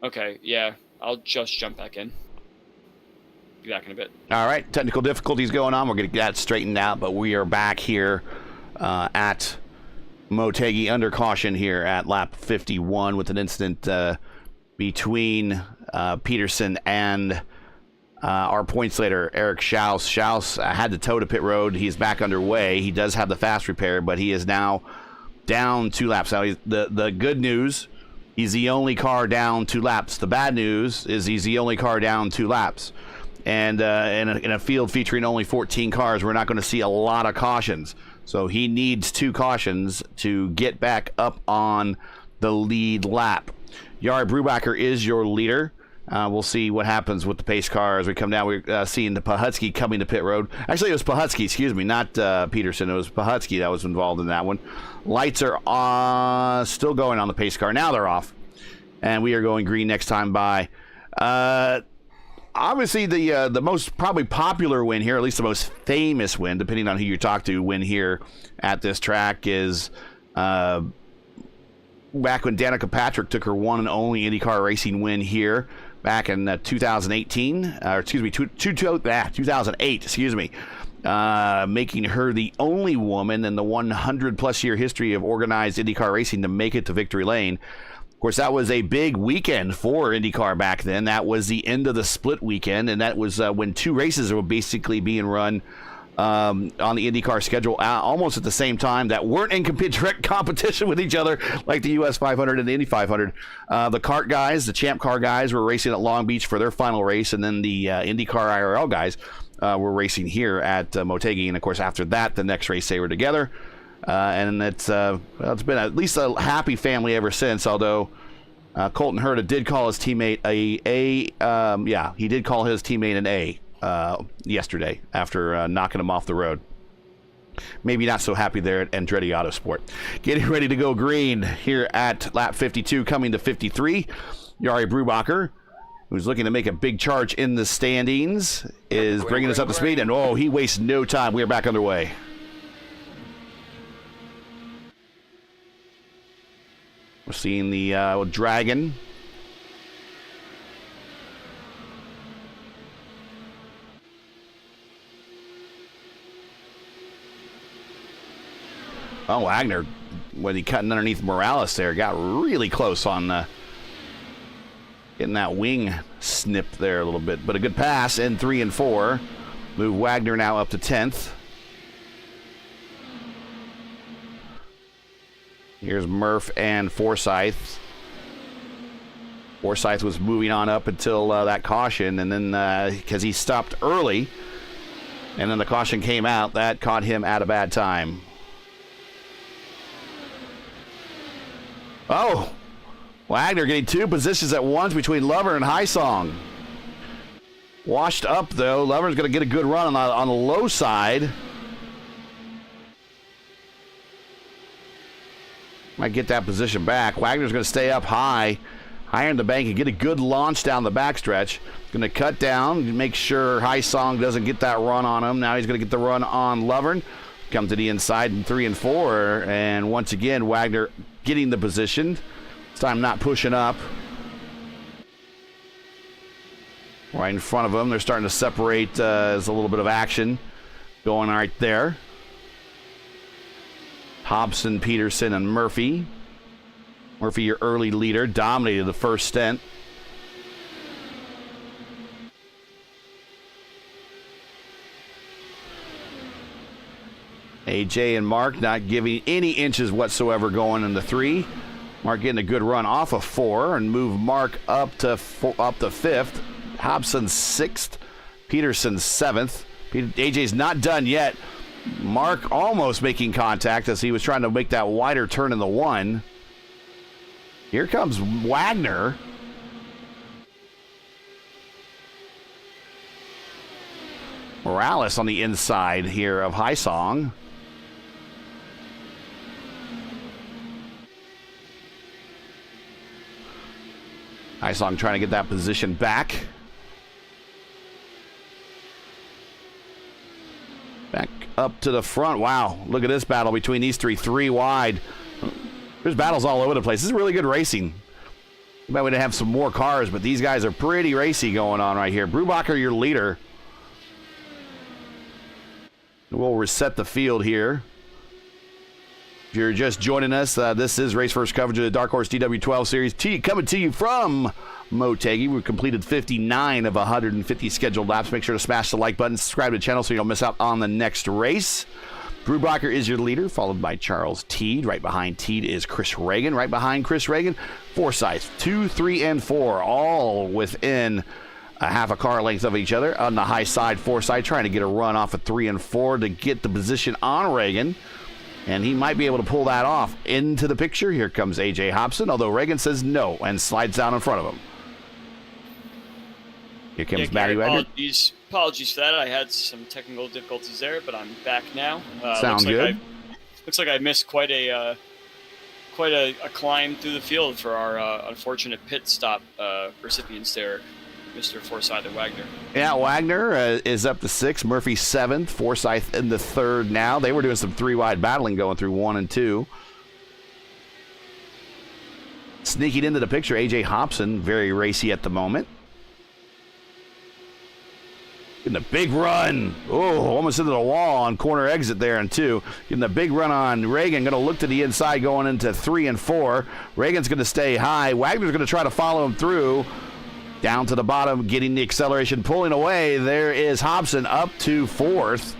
[SPEAKER 2] Okay, yeah, I'll just jump back in. Be back in a bit.
[SPEAKER 1] All right, technical difficulties going on. We're going to get that straightened out, but we are back here at Motegi under caution here at lap 51 with an incident between Peterson and our points leader, Eric Schaus. Schaus had to tow to pit road. He's back underway. He does have the fast repair, but he is now down 2 laps. Now, the good news, he's the only car down 2 laps. The bad news is he's the only car down 2 laps. And in a field featuring only 14 cars, we're not going to see a lot of cautions. So he needs 2 cautions to get back up on the lead lap. Jari Brubacher is your leader. We'll see what happens with the pace car as we come down. We're seeing the Pahutski coming to pit road. Actually, it was Pahutski, excuse me, not Peterson. It was Pahutski that was involved in that one. Lights are still going on the pace car. Now they're off. And we are going green next time by. Obviously, the most probably popular win here, at least the most famous win, depending on who you talk to, win here at this track is back when Danica Patrick took her one and only IndyCar racing win here back in 2018, or excuse me, 2008, excuse me, making her the only woman in the 100-plus year history of organized IndyCar racing to make it to victory lane. Of course, that was a big weekend for IndyCar back then. That was the end of the split weekend, and that was when 2 races were basically being run on the IndyCar schedule almost at the same time that weren't in direct competition with each other, like the US 500 and the Indy 500. The kart guys, the Champ Car guys, were racing at Long Beach for their final race, and then the IndyCar IRL guys were racing here at Motegi. And, of course, after that, the next race they were together. And it's been at least a happy family ever since, although Colton Herta did call his teammate he did call his teammate an A yesterday after knocking him off the road. Maybe not so happy there at Andretti Autosport. Getting ready to go green here at lap 52, coming to 53. Jari Brubacher, who's looking to make a big charge in the standings, is bringing us up to speed, and he wastes no time. We are back underway. We're seeing the Dragon. Oh, Wagner, when he cut underneath Morales there, got really close on getting that wing snipped there a little bit. But a good pass in 3 and 4. Move Wagner now up to 10th. Here's Murph and Forsyth. Forsyth was moving on up until that caution, and then because he stopped early, and then the caution came out, that caught him at a bad time. Oh, Wagner getting 2 positions at once between Lover and Highsong. Washed up, though. Lover's going to get a good run on the low side. Might get that position back. Wagner's going to stay up high in the bank and get a good launch down the backstretch. Going to cut down, make sure Highsong doesn't get that run on him. Now he's going to get the run on Lovern. Come to the inside in 3 and 4. And once again, Wagner getting the position. This time not pushing up. Right in front of them. They're starting to separate. There's a little bit of action going right there. Hobson, Peterson, and Murphy. Murphy, your early leader, dominated the first stint. AJ and Mark not giving any inches whatsoever going into 3. Mark getting a good run off of 4 and move Mark up to 5th. Hobson 6th. Peterson 7th. AJ's not done yet. Mark almost making contact as he was trying to make that wider turn in the 1. Here comes Wagner. Morales on the inside here of Highsong. Highsong trying to get that position back. Back up to the front. Wow, look at this battle between these 3 wide. There's battles all over the place. This is really good racing. You might want to have some more cars, but these guys are pretty racy going on right here. Brubacher, your leader. We'll reset the field here. If you're just joining us, this is RaceVerse coverage of the Dark Horse DW12 Series coming to you from MOTEGI. We've completed 59 of 150 scheduled laps. Make sure to smash the like button, subscribe to the channel so you don't miss out on the next race. Brubacher is your leader, followed by Charles Teed. Right behind Teed is Chris Reagan. Right behind Chris Reagan, Forsyth, 2, 3, and 4, all within a half a car length of each other. On the high side, Forsyth trying to get a run off of 3 and 4 to get the position on Reagan. And he might be able to pull that off. Into the picture, here comes A.J. Hobson, although Reagan says no and slides down in front of him. Here comes Matty Wagner.
[SPEAKER 2] Apologies for that. I had some technical difficulties there, but I'm back now.
[SPEAKER 1] Sounds good.
[SPEAKER 2] Looks like I missed quite a climb through the field for our unfortunate pit stop recipients there, Mr. Forsyth and Wagner.
[SPEAKER 1] Yeah, Wagner is up to 6, Murphy 7th, Forsyth in the 3rd now. They were doing some 3-wide battling going through 1 and 2. Sneaking into the picture, A.J. Hobson, very racy at the moment. Getting a big run. Oh, almost into the wall on corner exit there in 2. Getting a big run on Reagan. Going to look to the inside going into 3 and 4. Reagan's going to stay high. Wagner's going to try to follow him through. Down to the bottom, getting the acceleration, pulling away. There is Hobson up to 4th.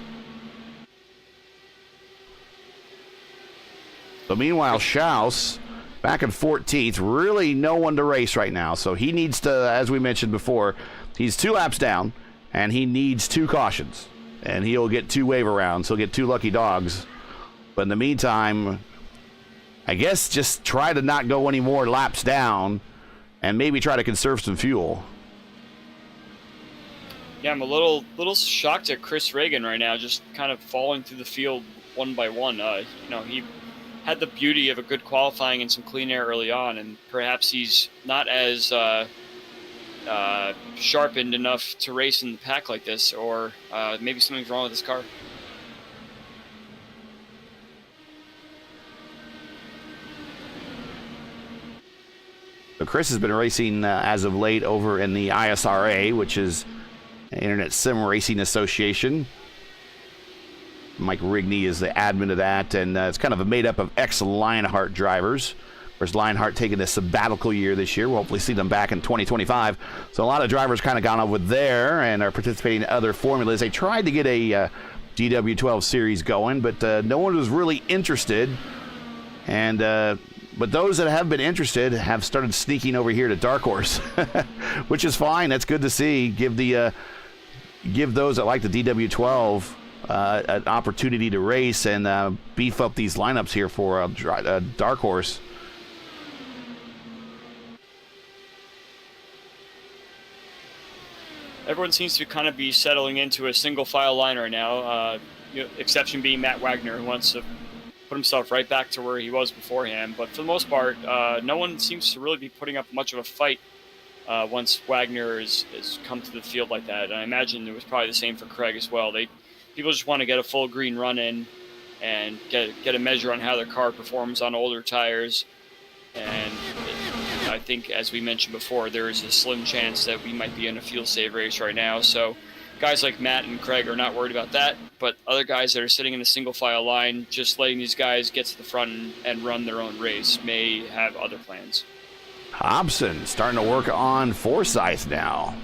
[SPEAKER 1] So meanwhile, Schaus back in 14th. Really no one to race right now. So he needs to, as we mentioned before, he's 2 laps down, and he needs 2 cautions. And he'll get 2 wave arounds. He'll get 2 lucky dogs. But in the meantime, I guess just try to not go any more laps down and maybe try to conserve some fuel.
[SPEAKER 2] Yeah, I'm a little shocked at Chris Reagan right now, just kind of falling through the field one by one. He had the beauty of a good qualifying and some clean air early on, and perhaps he's not as sharpened enough to race in the pack like this, or maybe something's wrong with his car.
[SPEAKER 1] So Chris has been racing as of late over in the ISRA, which is Internet Sim Racing Association. Mike Rigney is the admin of that, and it's kind of made up of ex-Lionheart drivers. Of course, Lionheart taking a sabbatical year this year. We'll hopefully see them back in 2025. So a lot of drivers kind of gone over there and are participating in other formulas. They tried to get a DW12 series going, but no one was really interested. And but those that have been interested have started sneaking over here to Dark Horse, which is fine. That's good to see. Give those that like the DW12 an opportunity to race and beef up these lineups here for Dark Horse.
[SPEAKER 2] Everyone seems to kind of be settling into a single file line right now. Exception being Matt Wagner, who wants to put himself right back to where he was beforehand. But for the most part, no one seems to really be putting up much of a fight once Wagner has come to the field like that. And I imagine it was probably the same for Craig as well. People just want to get a full green run in and get a measure on how their car performs on older tires. And I think, as we mentioned before, there is a slim chance that we might be in a fuel save race right now. So guys like Matt and Craig are not worried about that, but other guys that are sitting in a single file line, just letting these guys get to the front and run their own race, may have other plans.
[SPEAKER 1] Hobson starting to work on Forsyth now.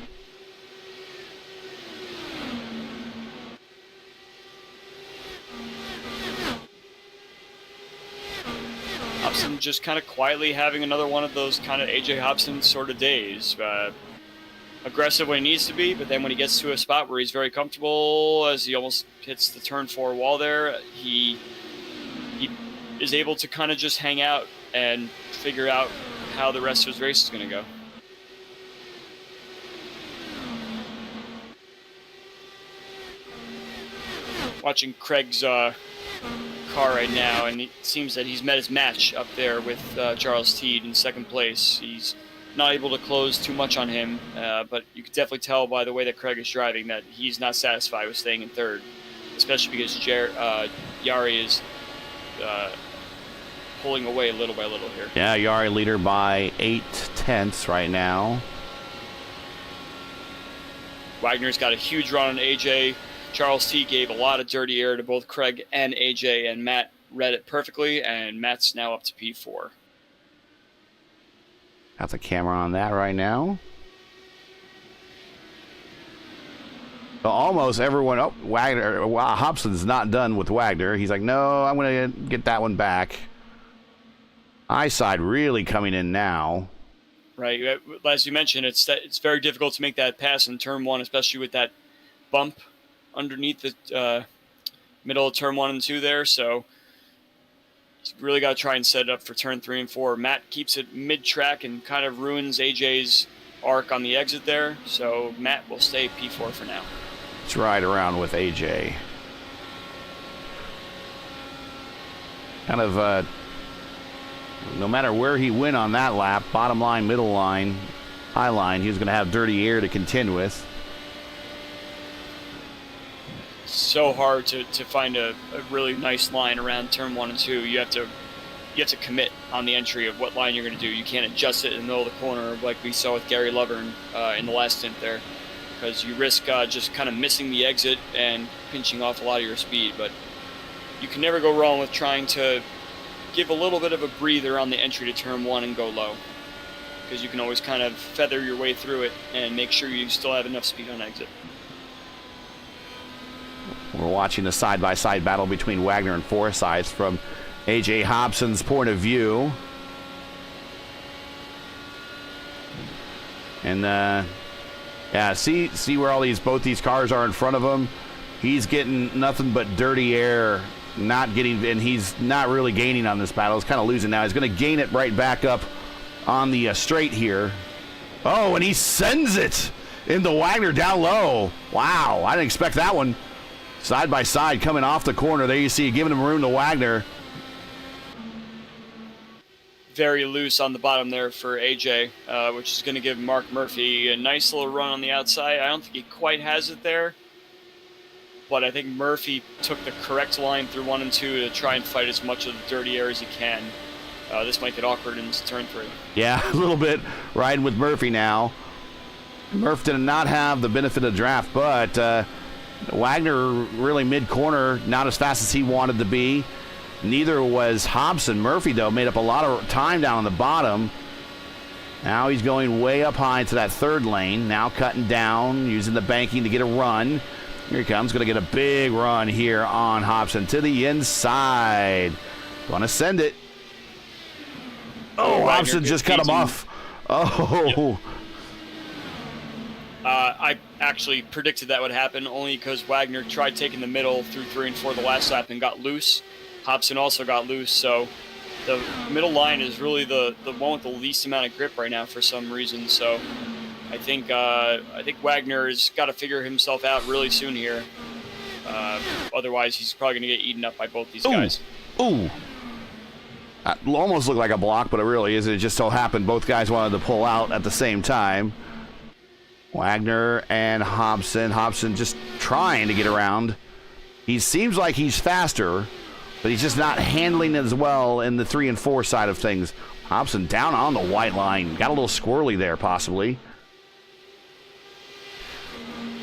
[SPEAKER 2] Hobson just kind of quietly having another one of those kind of A.J. Hobson sort of days. Aggressive when he needs to be, but then when he gets to a spot where he's very comfortable, as he almost hits the turn 4 wall there, he is able to kind of just hang out and figure out how the rest of his race is going to go. Watching Craig's car right now, and it seems that he's met his match up there with Charles Teed in second place. He's not able to close too much on him, but you could definitely tell by the way that Craig is driving that he's not satisfied with staying in third, especially because Yari is pulling away little by little here.
[SPEAKER 1] Yeah, Yari leader by 8/10 right now.
[SPEAKER 2] Wagner's got a huge run on AJ. Charles T gave a lot of dirty air to both Craig and AJ, and Matt read it perfectly, and Matt's now up to P4.
[SPEAKER 1] Got the camera on that right now. So almost everyone. Oh, Wagner. Wow, Hobson's not done with Wagner. He's like, no, I'm going to get that one back. I-side really coming in now.
[SPEAKER 2] Right, as you mentioned, it's very difficult to make that pass in turn 1, especially with that bump underneath the middle of turn 1 and 2 there. So you really got to try and set it up for turn 3 and 4. Matt keeps it mid-track and kind of ruins AJ's arc on the exit there. So Matt will stay P4 for now.
[SPEAKER 1] Let's ride around with AJ. Kind of, no matter where he went on that lap, bottom line, middle line, high line, he was going to have dirty air to contend with.
[SPEAKER 2] So hard to find a really nice line around turn 1 and 2. You have to commit on the entry of what line you're going to do. You can't adjust it in the middle of the corner like we saw with Gary Lovern in the last stint there, because you risk just kind of missing the exit and pinching off a lot of your speed. But you can never go wrong with trying to give a little bit of a breather on the entry to turn 1 and go low, because you can always kind of feather your way through it and make sure you still have enough speed on exit.
[SPEAKER 1] We're watching a side-by-side battle between Wagner and Forsyth from A.J. Hobson's point of view. And, yeah, see where both these cars are in front of him? He's getting nothing but dirty air, and he's not really gaining on this battle. He's kind of losing now. He's going to gain it right back up on the straight here. Oh, and he sends it into Wagner down low. Wow, I didn't expect that one. Side by side coming off the corner. There you see, giving him room to Wagner.
[SPEAKER 2] Very loose on the bottom there for AJ, which is going to give Mark Murphy a nice little run on the outside. I don't think he quite has it there, but I think Murphy took the correct line through 1 and 2 to try and fight as much of the dirty air as he can. This might get awkward in turn 3.
[SPEAKER 1] Yeah, a little bit riding with Murphy now. Murph did not have the benefit of draft, but Wagner really mid-corner, not as fast as he wanted to be. Neither was Hobson. Murphy, though, made up a lot of time down on the bottom. Now he's going way up high to that third lane. Now cutting down, using the banking to get a run. Here he comes. Going to get a big run here on Hobson to the inside. Going to send it. Oh, Hobson just cut him off. Oh.
[SPEAKER 2] Yep. I actually predicted that would happen only because Wagner tried taking the middle through 3 and 4 the last lap and got loose. Hobson also got loose, so the middle line is really the one with the least amount of grip right now for some reason. So I think Wagner's got to figure himself out really soon here. Otherwise, he's probably going to get eaten up by both these guys.
[SPEAKER 1] Ooh. Almost looked like a block, but it really isn't. It just so happened both guys wanted to pull out at the same time. Wagner and Hobson. Hobson just trying to get around. He seems like he's faster, but he's just not handling as well in the 3 and 4 side of things. Hobson down on the white line. Got a little squirrely there, possibly.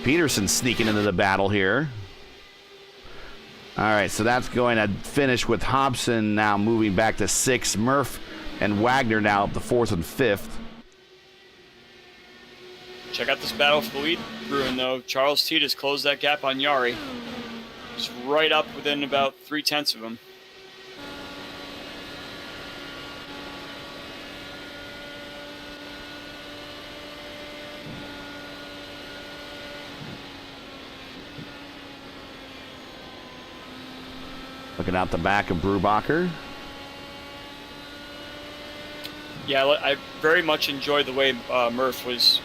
[SPEAKER 1] Peterson sneaking into the battle here. All right, so that's going to finish with Hobson now moving back to 6th. Murph and Wagner now up to 4th and 5th.
[SPEAKER 2] Check out this battle for the lead, Bruin, though. Charles T has closed that gap on Yari. He's right up within about 0.3 of him.
[SPEAKER 1] Looking out the back of Brubacher.
[SPEAKER 2] Yeah, I very much enjoyed the way Murph was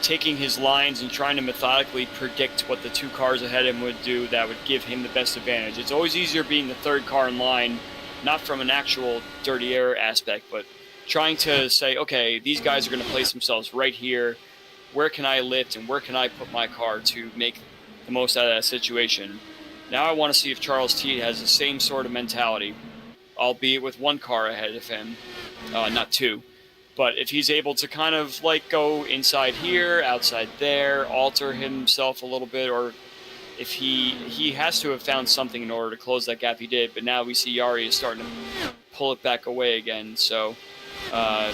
[SPEAKER 2] taking his lines and trying to methodically predict what the 2 cars ahead of him would do that would give him the best advantage. It's always easier being the 3rd car in line, not from an actual dirty air aspect, but trying to say, okay, these guys are going to place themselves right here. Where can I lift and where can I put my car to make the most out of that situation? Now I want to see if Charles T has the same sort of mentality albeit with one car ahead of him, not two. But if he's able to kind of like go inside here, outside there, alter himself a little bit, or if he has to have found something in order to close that gap, he did. But now we see Jari is starting to pull it back away again. So I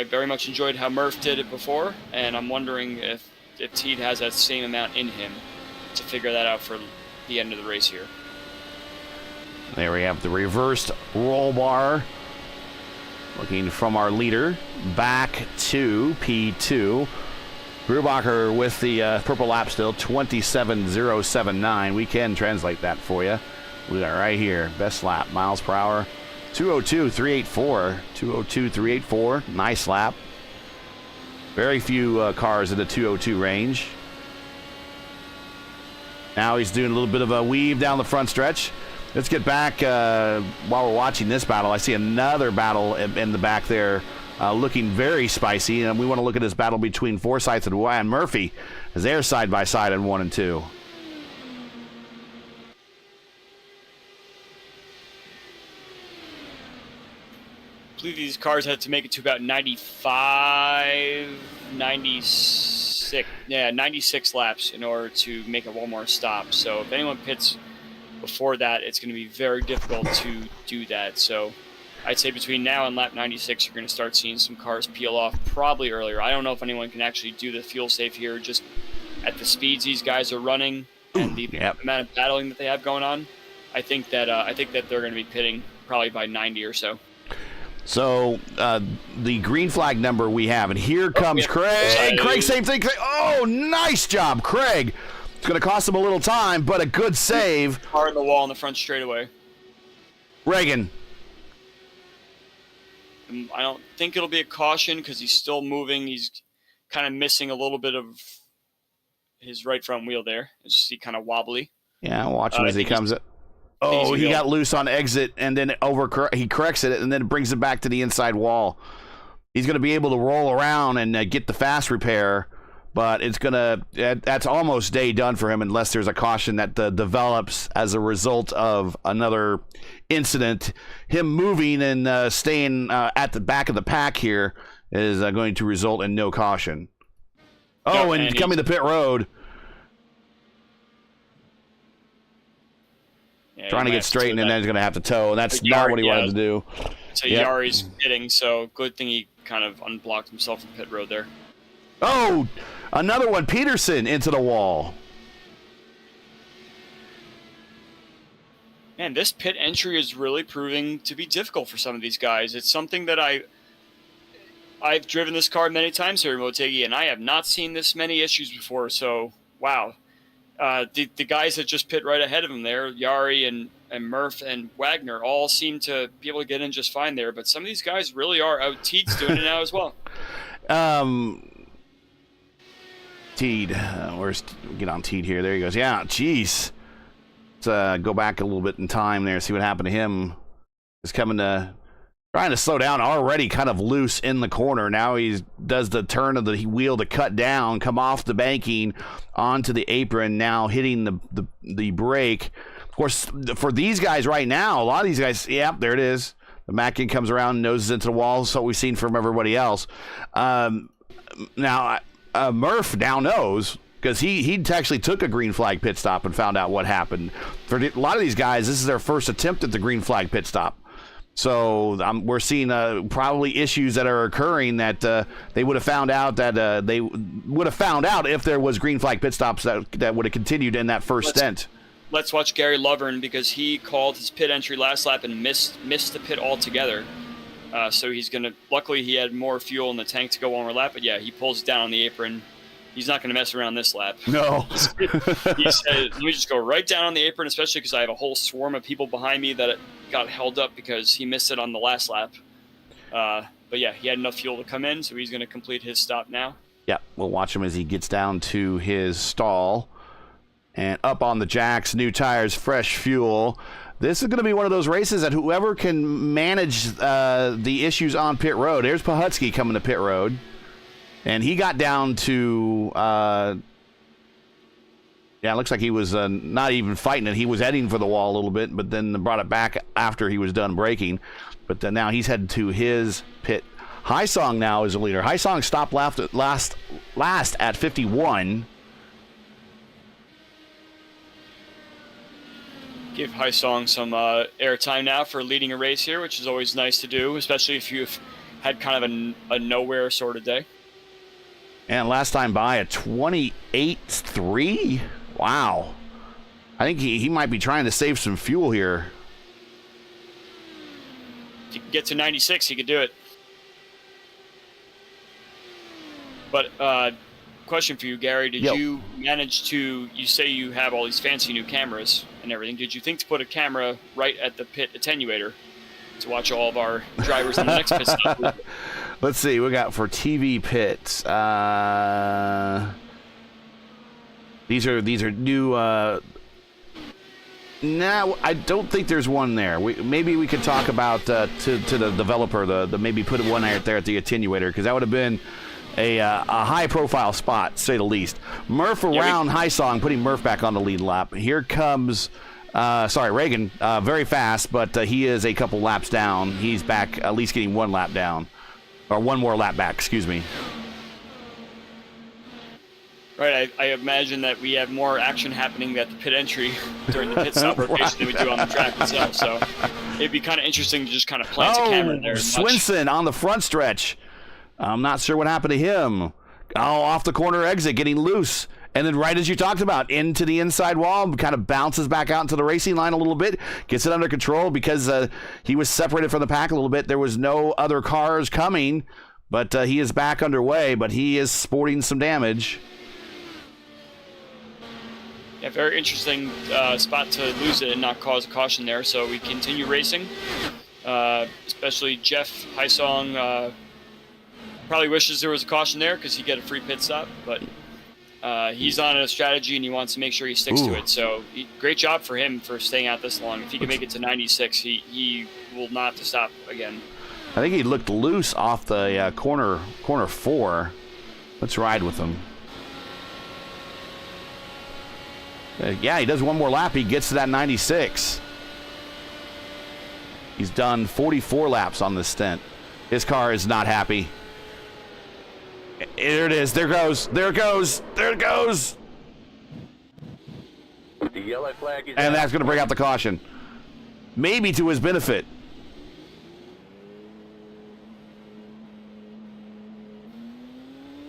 [SPEAKER 2] very much enjoyed how Murph did it before, and I'm wondering if Teed has that same amount in him to figure that out for the end of the race here.
[SPEAKER 1] There we have the reversed roll bar. Looking from our leader back to P2. Brubacher with the purple lap still, 27.079. We can translate that for you. We got right here, best lap, miles per hour, 202.384. 202.384, nice lap. Very few cars in the 202 range. Now he's doing a little bit of a weave down the front stretch. Let's get back while we're watching this battle. I see another battle in the back there looking very spicy, and we want to look at this battle between Forsyth and Ryan Murphy as they're side by side in 1 and 2.
[SPEAKER 2] I believe these cars had to make it to about 95, 96, 96 laps in order to make it one more stop. So if anyone pits before that, it's going to be very difficult to do that. So I'd say between now and lap 96, you're going to start seeing some cars peel off probably earlier. I don't know if anyone can actually do the fuel safe here just at the speeds these guys are running and the amount of battling that they have going on. I think that they're going to be pitting probably by 90 or so.
[SPEAKER 1] So the green flag number we have, and here comes Craig. Craig, same thing. Oh, nice job, Craig. It's going to cost him a little time, but a good save.
[SPEAKER 2] Car in the wall in the front straightaway.
[SPEAKER 1] Reagan.
[SPEAKER 2] I don't think it'll be a caution because he's still moving. He's kind of missing a little bit of his right front wheel there. As you see, kind of wobbly.
[SPEAKER 1] Yeah, watch him as he comes up. Oh, he got loose on exit, and then he corrects it, and then brings it back to the inside wall. He's going to be able to roll around and get the fast repair, but that's almost day done for him unless there's a caution that develops as a result of another incident. Him moving and staying at the back of the pack here is going to result in no caution. Oh, and coming to pit road.
[SPEAKER 2] Yeah,
[SPEAKER 1] trying to get straightened, and then he's going to have to tow. And that's not what he wanted to do.
[SPEAKER 2] So Yari's pitting, so good thing he kind of unblocked himself from pit road there.
[SPEAKER 1] Oh, another one. Peterson into the wall.
[SPEAKER 2] Man, this pit entry is really proving to be difficult for some of these guys. It's something that I've driven this car many times here in Motegi, and I have not seen this many issues before. So, wow. The guys that just pit right ahead of him there, Jari and Murph and Wagner, all seem to be able to get in just fine there. But some of these guys really are out. Teed's doing it now as well.
[SPEAKER 1] Teed, get on Teed here. There he goes. Yeah, jeez. Let's go back a little bit in time there, see what happened to him. He's trying to slow down, already kind of loose in the corner. Now he does the turn of the wheel to cut down, come off the banking onto the apron, now hitting the brake. Of course, for these guys right now, a lot of these guys, there it is. The Mackin comes around, noses into the wall. So we've seen from everybody else. Now, Murph now knows, because he actually took a green flag pit stop and found out what happened. For a lot of these guys, this is their first attempt at the green flag pit stop. So we're seeing probably issues that are occurring that they would have found out if there was green flag pit stops that would have continued in that first stint.
[SPEAKER 2] Let's watch Gary Lovern, because he called his pit entry last lap and missed the pit altogether. So he's going to, luckily he had more fuel in the tank to go one more lap, but yeah, he pulls down on the apron. He's not going to mess around this lap.
[SPEAKER 1] No.
[SPEAKER 2] He said, let me just go right down on the apron, especially because I have a whole swarm of people behind me that got held up because he missed it on the last lap. But yeah, he had enough fuel to come in, so he's going to complete his stop now.
[SPEAKER 1] Yeah, we'll watch him as he gets down to his stall. And up on the jacks, new tires, fresh fuel. This is going to be one of those races that whoever can manage the issues on pit road. There's Pahutsky coming to pit road. And he got down to Yeah, it looks like he was not even fighting it. He was heading for the wall a little bit, but then brought it back after he was done braking. But now he's headed to his pit. Haisong now is the leader. Haisong stopped last at 51.
[SPEAKER 2] Give Haisong some airtime now for leading a race here, which is always nice to do, especially if you've had kind of a nowhere sort of day.
[SPEAKER 1] And last time by a 28.3. Wow. I think he might be trying to save some fuel here.
[SPEAKER 2] If he could get to 96, he could do it. But question for you, Gary. Did you manage to, you say you have all these fancy new cameras and everything. Did you think to put a camera right at the pit attenuator to watch all of our drivers in the next pit stop?
[SPEAKER 1] Let's see. We got for TV pits. These are new. No, I don't think there's one there. Maybe we could talk about to the developer the maybe put one right there at the attenuator, because that would have been a high-profile spot, to say the least. Murph around Haisong, putting Murph back on the lead lap. Here comes, Reagan, very fast, but he is a couple laps down. He's back, at least getting one lap down, or one more lap back, excuse me.
[SPEAKER 2] Right, I imagine that we have more action happening at the pit entry during the pit stop rotation than we do on the track itself, so it'd be kind of interesting to just kind of plant a camera there.
[SPEAKER 1] Swinson on the front stretch. I'm not sure what happened to him. Off the corner exit, getting loose. And then right as you talked about, into the inside wall, kind of bounces back out into the racing line a little bit, gets it under control because he was separated from the pack a little bit. There was no other cars coming, but he is back underway, but he is sporting some damage.
[SPEAKER 2] Yeah, very interesting spot to lose it and not cause a caution there. So we continue racing, especially Jeff Haisong probably wishes there was a caution there because he'd get a free pit stop, but he's on a strategy and he wants to make sure he sticks to it. So great job for him for staying out this long. If he can make it to 96, he will not have to stop again.
[SPEAKER 1] I think he looked loose off the corner 4. Let's ride with him. Yeah, he does one more lap. He gets to that 96. He's done 44 laps on this stint. His car is not happy. There it is. There it goes. There it goes. There it goes.
[SPEAKER 3] The yellow flag is
[SPEAKER 1] And
[SPEAKER 3] out.
[SPEAKER 1] that's going to bring out the caution. Maybe to his benefit.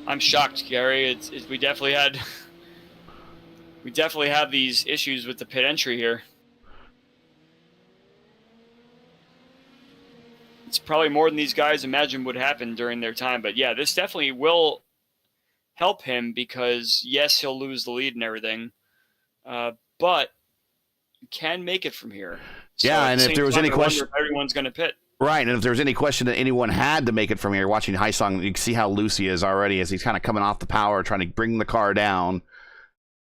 [SPEAKER 2] I'm shocked, Gary. We definitely have these issues with the pit entry here. It's probably more than these guys imagine would happen during their time. But yeah, this definitely will help him because, yes, he'll lose the lead and everything. But you can make it from here. So
[SPEAKER 1] yeah, and if there was any question,
[SPEAKER 2] everyone's going to pit.
[SPEAKER 1] Right, and if there was any question that anyone had to make it from here, watching Haisong, you can see how loose he is already as he's kind of coming off the power, trying to bring the car down.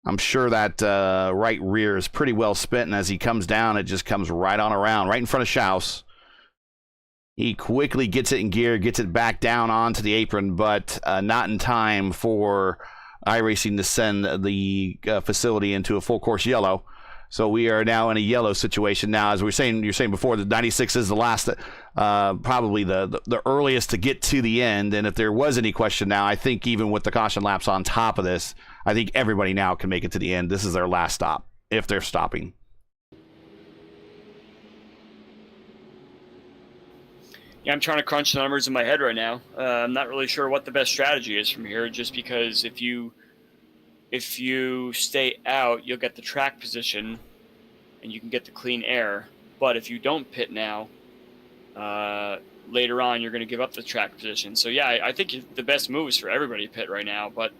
[SPEAKER 1] I'm sure that right rear is pretty well spent, and as he comes down, it just comes right on around, right in front of Schaus. He quickly gets it in gear, gets it back down onto the apron, but not in time for iRacing to send the facility into a full course yellow. So we are now in a yellow situation. Now, as you're saying before, the 96 is the last, probably the earliest to get to the end. And if there was any question now, I think even with the caution laps on top of this, I think everybody now can make it to the end. This is their last stop, if they're stopping.
[SPEAKER 2] Yeah, I'm trying to crunch the numbers in my head right now. I'm not really sure what the best strategy is from here, just because if you stay out, you'll get the track position and you can get the clean air. But if you don't pit now, later on, you're going to give up the track position. So yeah, I think the best move is for everybody to pit right now, but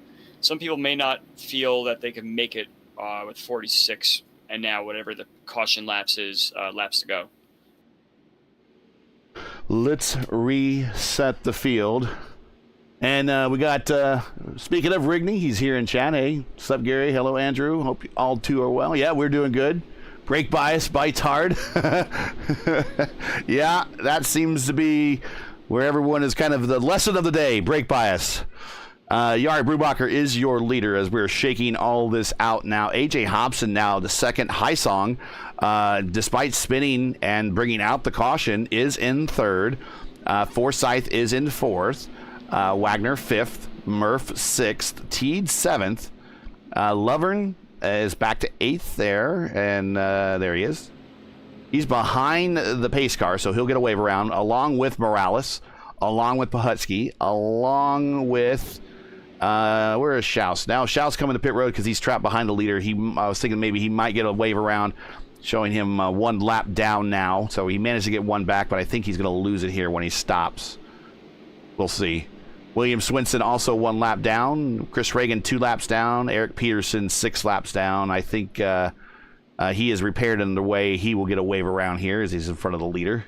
[SPEAKER 2] some people may not feel that they can make it with 46 and now whatever the caution laps is, laps to go.
[SPEAKER 1] Let's reset the field. And we got, speaking of Rigney, he's here in chat. Hey, what's up, Gary? Hello, Andrew. Hope all two are well. Yeah, we're doing good. Brake bias bites hard. Yeah, that seems to be where everyone is kind of the lesson of the day, brake bias. Jari Brubacher is your leader as we're shaking all this out now. AJ Hobson now the second. Haisong, despite spinning and bringing out the caution, is in third. Forsyth is in fourth. Wagner fifth. Murph sixth. Teed seventh. Lovern is back to eighth there, and there he is. He's behind the pace car, so he'll get a wave around, along with Morales, along with Pahutsky, along with... where is Schaus? Now Schaus coming to pit road because he's trapped behind the leader. I was thinking maybe he might get a wave around, showing him one lap down now. So he managed to get one back, but I think he's going to lose it here when he stops. We'll see. William Swinson also 1 lap down. Chris Reagan 2 laps down. Eric Peterson 6 laps down. I think he is repaired in the way he will get a wave around here as he's in front of the leader.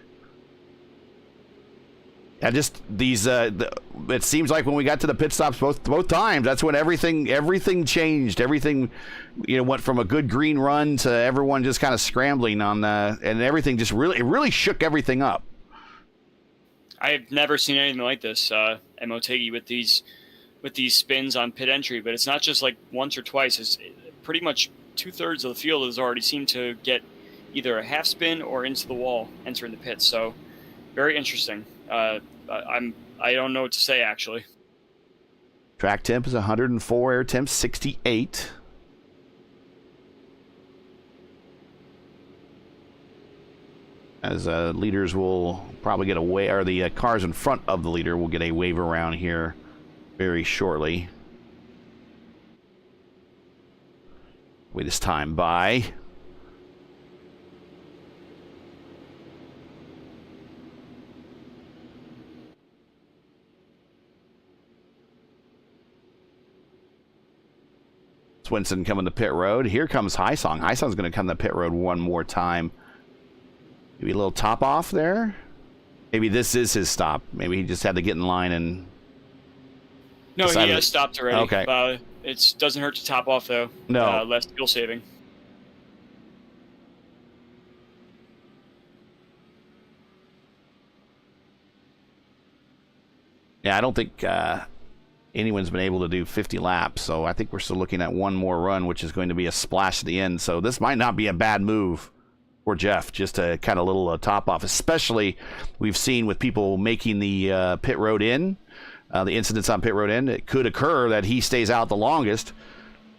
[SPEAKER 1] It seems like when we got to the pit stops both times, that's when everything changed. Everything, went from a good green run to everyone just kind of scrambling and everything just really shook everything up.
[SPEAKER 2] I've never seen anything like this at Motegi with these spins on pit entry, but it's not just like once or twice. It's pretty much 2/3 of the field has already seemed to get either a half spin or into the wall entering the pits. So very interesting. I don't know what to say, actually.
[SPEAKER 1] Track temp is 104, air temp 68. As leaders will probably get a wave, or the cars in front of the leader will get a wave around here very shortly. Wait this time by. Swinson coming to pit road. Here comes Haisong. Haisong's going to come to pit road one more time. Maybe a little top off there. Maybe this is his stop. Maybe he just had to get in line and...
[SPEAKER 2] No, he has stopped already.
[SPEAKER 1] Okay.
[SPEAKER 2] It doesn't hurt to top off, though.
[SPEAKER 1] No.
[SPEAKER 2] Less fuel saving.
[SPEAKER 1] Yeah, I don't think anyone's been able to do 50 laps, so I think we're still looking at one more run, which is going to be a splash at the end. So this might not be a bad move for Jeff, just a kind of little top off, especially we've seen with people making the pit road in, the incidents on pit road in. It could occur that he stays out the longest,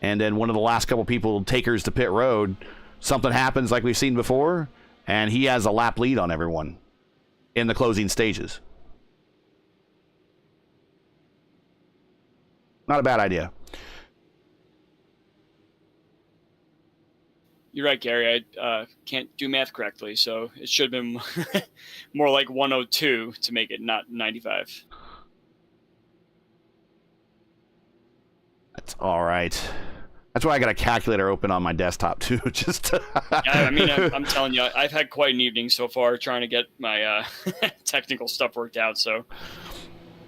[SPEAKER 1] and then one of the last couple people takers to pit road, something happens like we've seen before, and he has a lap lead on everyone in the closing stages. Not a bad idea.
[SPEAKER 2] You're right, Gary. I can't do math correctly, so it should have been more like 102 to make it not 95.
[SPEAKER 1] That's all right. That's why I got a calculator open on my desktop, too. Just to
[SPEAKER 2] I mean, I'm telling you, I've had quite an evening so far trying to get my technical stuff worked out, so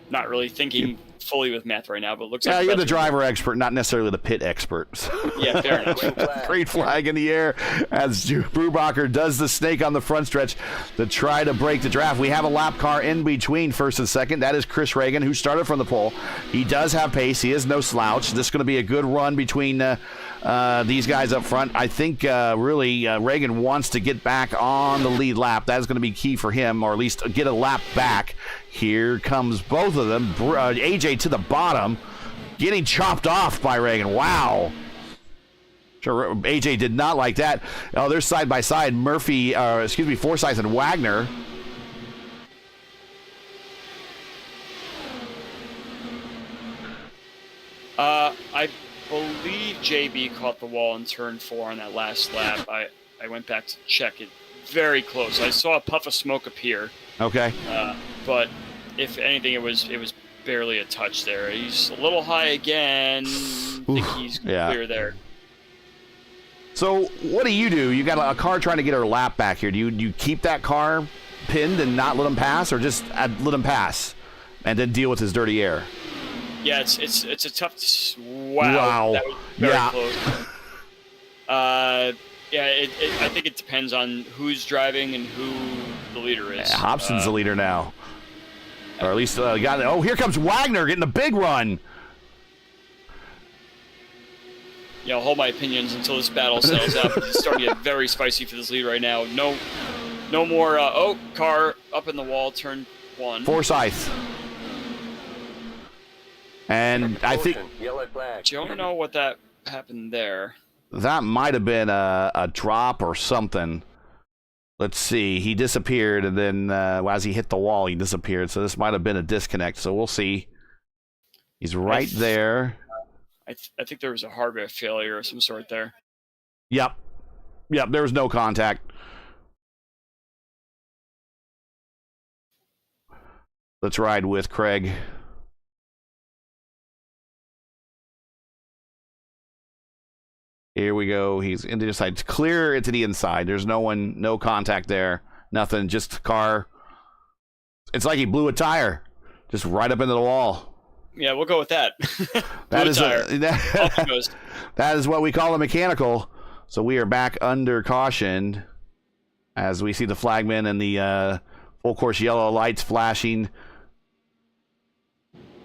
[SPEAKER 2] not really thinking fully with math right now, but it looks like...
[SPEAKER 1] Yeah, you're the driver expert, not necessarily the pit expert.
[SPEAKER 2] Yeah, fair enough.
[SPEAKER 1] Green flag in the air as Brubacher does the snake on the front stretch to try to break the draft. We have a lap car in between first and second. That is Chris Reagan, who started from the pole. He does have pace. He is no slouch. This is going to be a good run between these guys up front. I think really Reagan wants to get back on the lead lap. That is going to be key for him, or at least get a lap back. Here comes both of them. AJ to the bottom, getting chopped off by Reagan. Wow. Sure, AJ did not like that. Oh, they're side by side. Forsyth and Wagner.
[SPEAKER 2] I believe JB caught the wall in turn 4 on that last lap. I went back to check it. Very close. I saw a puff of smoke appear.
[SPEAKER 1] Okay.
[SPEAKER 2] But if anything, it was barely a touch there. He's a little high again. I think he's clear there.
[SPEAKER 1] So what do? You got a car trying to get her lap back here. Do you keep that car pinned and not let him pass, or just let him pass and then deal with his dirty air?
[SPEAKER 2] Yeah, it's a tough... Wow. That was very close. I think it depends on who's driving and who the leader is.
[SPEAKER 1] Yeah, Hobson's the leader now. Or at least here comes Wagner getting a big run.
[SPEAKER 2] I'll hold my opinions until this battle settles out. It's starting to get very spicy for this lead right now. No more. Car up in the wall, turn 1.
[SPEAKER 1] Forsyth. And I think
[SPEAKER 3] Caution, yellow flag.
[SPEAKER 2] Don't know what that happened there.
[SPEAKER 1] that might have been a drop or something. Let's see. He disappeared, and then as he hit the wall, he disappeared. So this might have been a disconnect. So we'll see. He's right there.
[SPEAKER 2] I think there was a hardware failure of some sort there.
[SPEAKER 1] Yep. There was no contact. Let's ride with Craig. Here we go. He's into the side. It's clear into the inside. There's no contact there. Nothing. Just car. It's like he blew a tire. Just right up into the wall.
[SPEAKER 2] Yeah, we'll go with that.
[SPEAKER 1] That is
[SPEAKER 2] that
[SPEAKER 1] is what we call a mechanical. So we are back under caution as we see the flagman and the full course yellow lights flashing.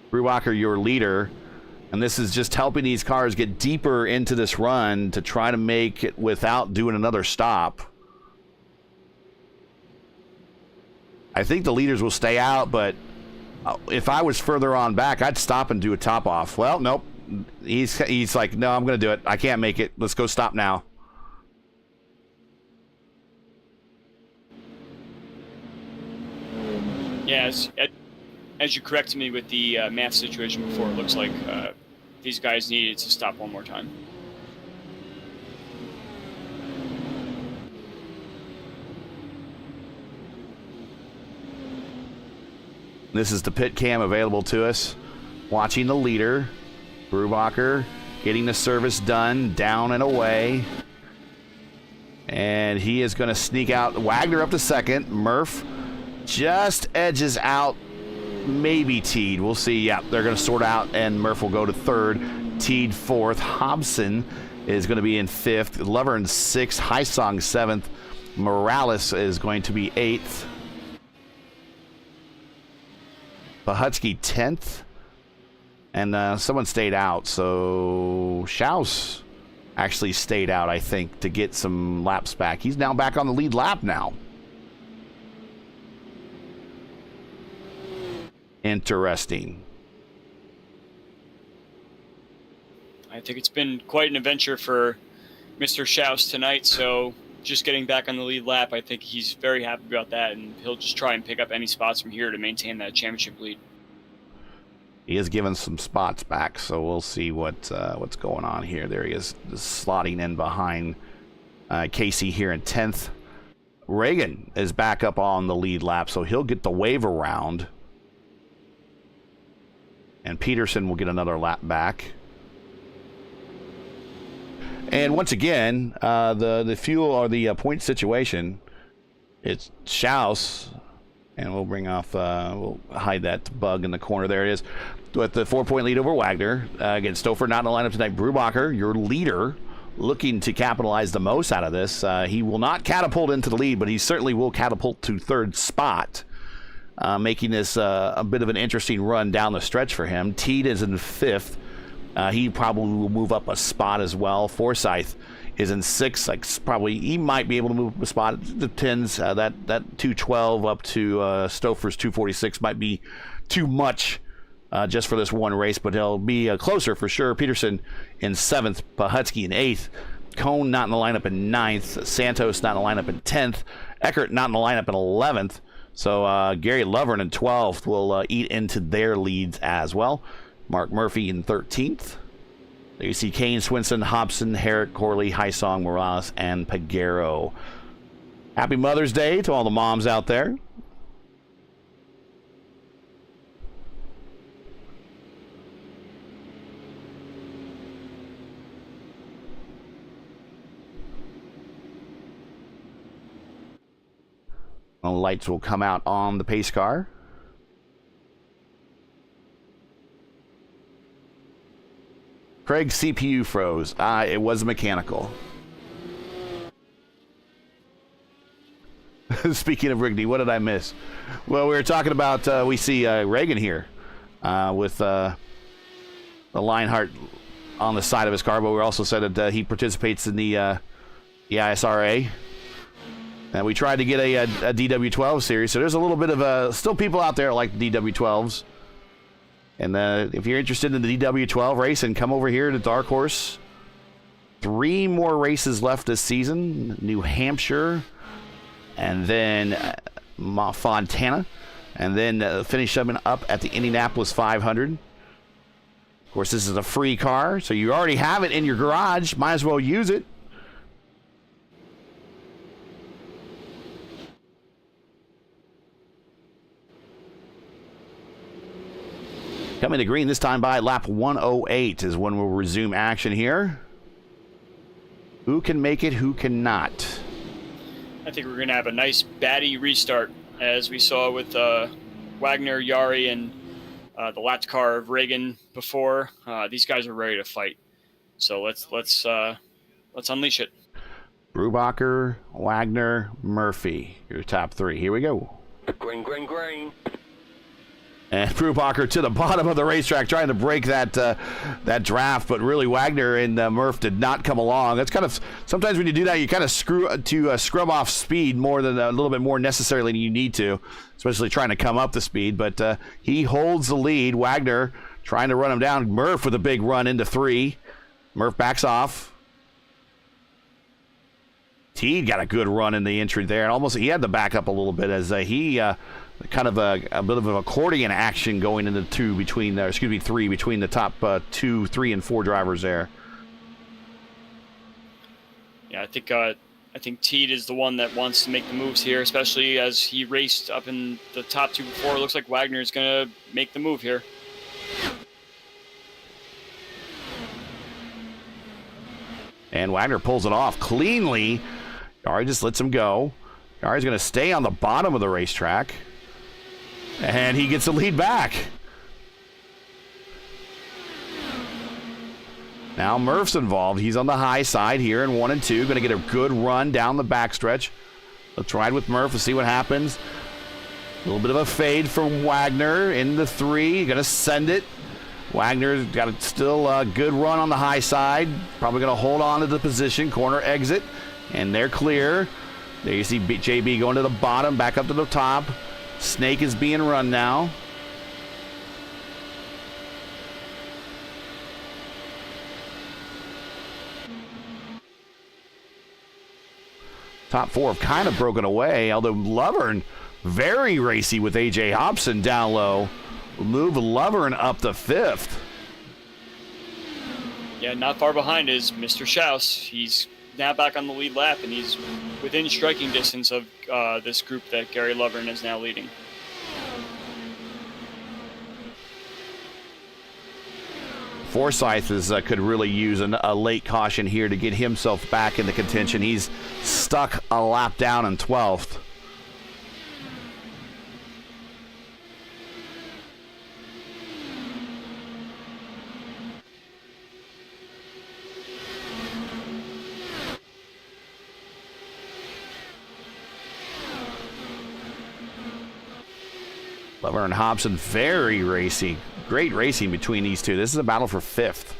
[SPEAKER 1] Brubacher, your leader. And this is just helping these cars get deeper into this run to try to make it without doing another stop. I think the leaders will stay out, but if I was further on back, I'd stop and do a top off. Well, nope. He's like, no, I'm going to do it. I can't make it. Let's go stop now.
[SPEAKER 2] Yeah, as you corrected me with the math situation before, it looks like these guys needed to stop one more time.
[SPEAKER 1] This is the pit cam available to us. Watching the leader, Brubacher, getting the service done, down and away. And he is going to sneak out. Wagner up to second. Murph just edges out. Maybe Teed. We'll see. Yeah, they're going to sort out, and Murph will go to third. Teed fourth. Hobson is going to be in fifth. Lovern sixth. Hysong seventh. Morales is going to be eighth. Pahutsky 10th. And someone stayed out, so Schaus actually stayed out, I think, to get some laps back. He's now back on the lead lap now. Interesting.
[SPEAKER 2] I think it's been quite an adventure for Mr. Schaus tonight, so just getting back on the lead lap, I think he's very happy about that, and he'll just try and pick up any spots from here to maintain that championship lead.
[SPEAKER 1] He is given some spots back, so we'll see what's going on here. There he is, slotting in behind Casey here in 10th. Reagan is back up on the lead lap, so he'll get the wave around. And Peterson will get another lap back. And once again, the fuel or the point situation, it's Schaus. And we'll bring off, we'll hide that bug in the corner. There it is. With the 4-point lead over Wagner. Again, Stouffer not in the lineup tonight. Brubacher, your leader, looking to capitalize the most out of this. He will not catapult into the lead, but he certainly will catapult to third spot, making this a bit of an interesting run down the stretch for him. Teed is in fifth. He probably will move up a spot as well. Forsyth is in sixth. Like probably he might be able to move up a spot. It depends. That 212 up to Stouffer's 246 might be too much just for this one race, but he'll be closer for sure. Peterson in seventh. Pahutsky in eighth. Cone not in the lineup in ninth. Santos not in the lineup in 10th. Eckert not in the lineup in 11th. So Gary Lovern in 12th will eat into their leads as well. Mark Murphy in 13th. There you see Kane, Swinson, Hobson, Herrick, Corley, Hysong, Morales, and Peguero. Happy Mother's Day to all the moms out there. The lights will come out on the pace car. Craig's CPU froze. It was mechanical. Speaking of Rigney, what did I miss? Well, we were talking about, we see Reagan here with the Lionheart on the side of his car, but we also said that he participates in the ISRA. And we tried to get a DW12 series, so there's a little bit of still people out there like the DW12s. And if you're interested in the DW12 race, and come over here to Dark Horse. 3 more races left this season. New Hampshire, and then Fontana, and then finish up at the Indianapolis 500. Of course, this is a free car, so you already have it in your garage. Might as well use it. Coming to green this time by lap 108 is when we'll resume action here. Who can make it, who cannot?
[SPEAKER 2] I think we're going to have a nice batty restart, as we saw with Wagner, Yari, and the lap car of Reagan before. These guys are ready to fight. So let's unleash it.
[SPEAKER 1] Brubacher, Wagner, Murphy, your top 3. Here we go.
[SPEAKER 3] Green, green, green.
[SPEAKER 1] And Brubacher to the bottom of the racetrack, trying to break that draft, but really Wagner and Murph did not come along. That's kind of, sometimes when you do that, you kind of scrub off speed more than a little bit more necessarily than you need to, especially trying to come up the speed. But he holds the lead. Wagner trying to run him down. Murph with a big run into 3. Murph backs off. Teed got a good run in the entry there, and almost he had to back up a little bit as he. Kind of a bit of an accordion action going into 3 between the top 2, 3, and 4 drivers there.
[SPEAKER 2] Yeah, I think Teed is the one that wants to make the moves here, especially as he raced up in the top 2 before. It looks like Wagner is going to make the move here.
[SPEAKER 1] And Wagner pulls it off cleanly. Yari just lets him go. Yari's going to stay on the bottom of the racetrack. And he gets the lead back. Now Murph's involved. He's on the high side here in 1 and 2. Going to get a good run down the backstretch. Let's ride with Murph and see what happens. A little bit of a fade from Wagner in the 3. Going to send it. Wagner's got a still a good run on the high side. Probably going to hold on to the position. Corner exit. And they're clear. There you see JB going to the bottom, back up to the top. Snake is being run now. Top 4 have kind of broken away, although Lovern very racy with AJ Hobson down low. Move Lovern up to 5th.
[SPEAKER 2] Yeah, not far behind is Mr. Schaus. He's now back on the lead lap, and he's within striking distance of this group that Gary Lovern is now leading.
[SPEAKER 1] Forsyth could really use a late caution here to get himself back into contention. He's stuck a lap down in 12th. Lover and Hobson, very racy. Great racing between these two. This is a battle for 5th.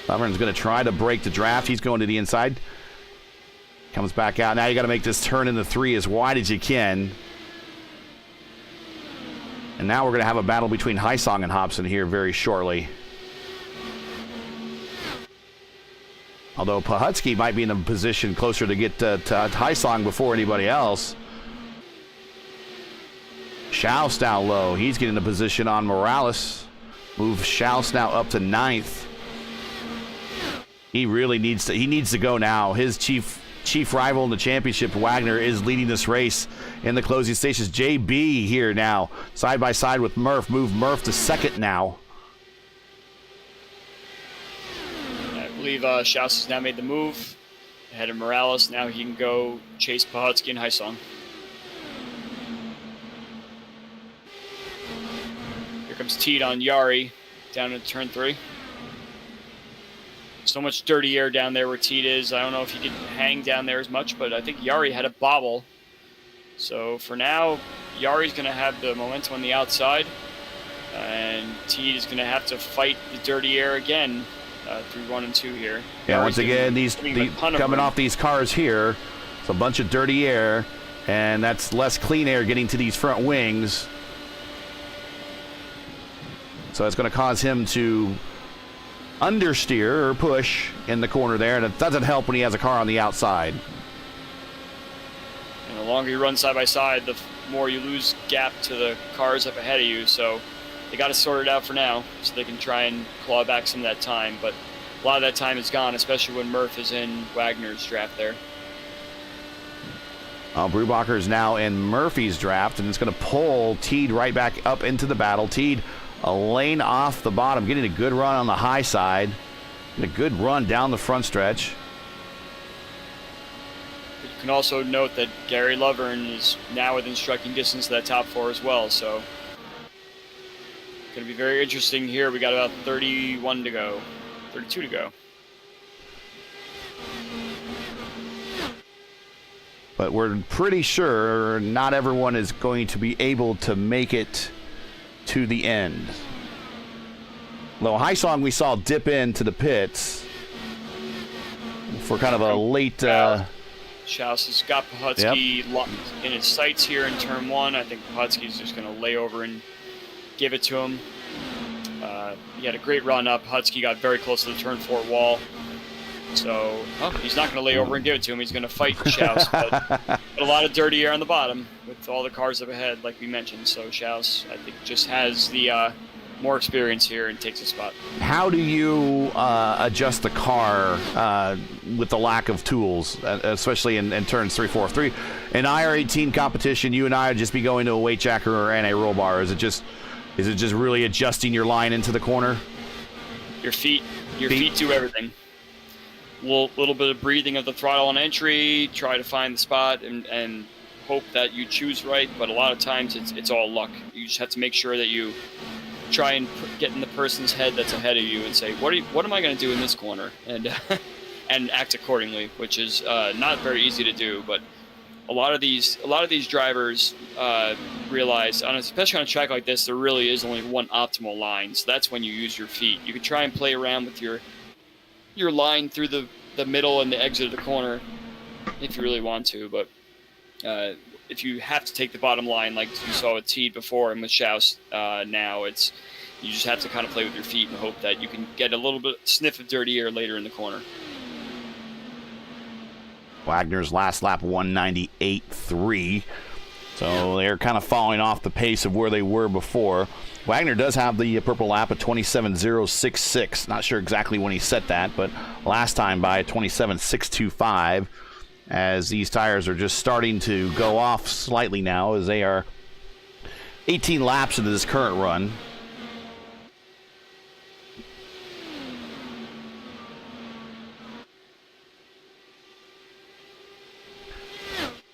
[SPEAKER 1] Lovern's going to try to break the draft. He's going to the inside. Comes back out. Now you got to make this turn in the 3 as wide as you can. And now we're going to have a battle between Hysong and Hobson here very shortly. Although Pahutsky might be in a position closer to get to Hysong before anybody else. Schaus down low. He's getting a position on Morales. Move Schaus now up to 9th. He really needs to go now. His chief rival in the championship, Wagner, is leading this race in the closing stations. JB here now, side by side with Murph. Move Murph to 2nd now.
[SPEAKER 2] I believe Schaus has now made the move ahead of Morales. Now he can go chase Pahutsky and Hysong. Comes Teed on Yari down into turn 3. So much dirty air down there where Teed is. I don't know if he could hang down there as much, but I think Yari had a bobble. So for now, Yari's going to have the momentum on the outside, and Teed is going to have to fight the dirty air again through 1 and 2 here.
[SPEAKER 1] Yeah, once again, coming
[SPEAKER 2] room.
[SPEAKER 1] off these cars here, it's a bunch of dirty air, and that's less clean air getting to these front wings. So it's going to cause him to understeer or push in the corner there, and it doesn't help when he has a car on the outside.
[SPEAKER 2] And the longer you run side by side, the more you lose gap to the cars up ahead of you. So they got to sort it out for now, so they can try and claw back some of that time. But a lot of that time is gone, especially when Murph is in Wagner's draft there.
[SPEAKER 1] Brubacher is now in Murphy's draft, and it's going to pull Teed right back up into the battle. Teed a lane off the bottom, getting a good run on the high side, and a good run down the front stretch.
[SPEAKER 2] You can also note that Gary Lovern is now within striking distance of that top 4 as well, so going to be very interesting here. We got about 31 to go, 32 to go.
[SPEAKER 1] But we're pretty sure not everyone is going to be able to make it to the end. Though Hysong we saw dip into the pits for kind of a late...
[SPEAKER 2] Schaus has got Puhutsky locked in his sights here in turn 1. I think Puhutsky's just going to lay over and give it to him. He had a great run up. Puhutsky got very close to the turn 4 wall. So he's not going to lay over and give it to him. He's going to fight Schaus. But a lot of dirty air on the bottom with all the cars up ahead, like we mentioned. So Schaus, I think, just has the more experience here and takes a spot.
[SPEAKER 1] How do you adjust the car with the lack of tools, especially in turns 3, 4, 3? In IR18 competition, you and I would just be going to a weight jacker and a roll bar. Is it just really adjusting your line into the corner?
[SPEAKER 2] Your feet do everything. Little bit of breathing of the throttle on entry, try to find the spot and hope that you choose right, but a lot of times it's all luck. You just have to make sure that you try and get in the person's head that's ahead of you and say, what am I going to do in this corner, and and act accordingly, which is not very easy to do. But a lot of these drivers realize, especially on a track like this, there really is only one optimal line. So that's when you use your feet. You can try and play around with your line through the middle and the exit of the corner if you really want to, but if you have to take the bottom line like you saw with Teed before and with Schaus now, you just have to kind of play with your feet and hope that you can get a little bit sniff of dirty air later in the corner.
[SPEAKER 1] Wagner's last lap 198.3, so they're kind of falling off the pace of where they were before. Wagner does have the purple lap at 27.066. Not sure exactly when he set that, but last time by 27.625, as these tires are just starting to go off slightly now, as they are 18 laps into this current run.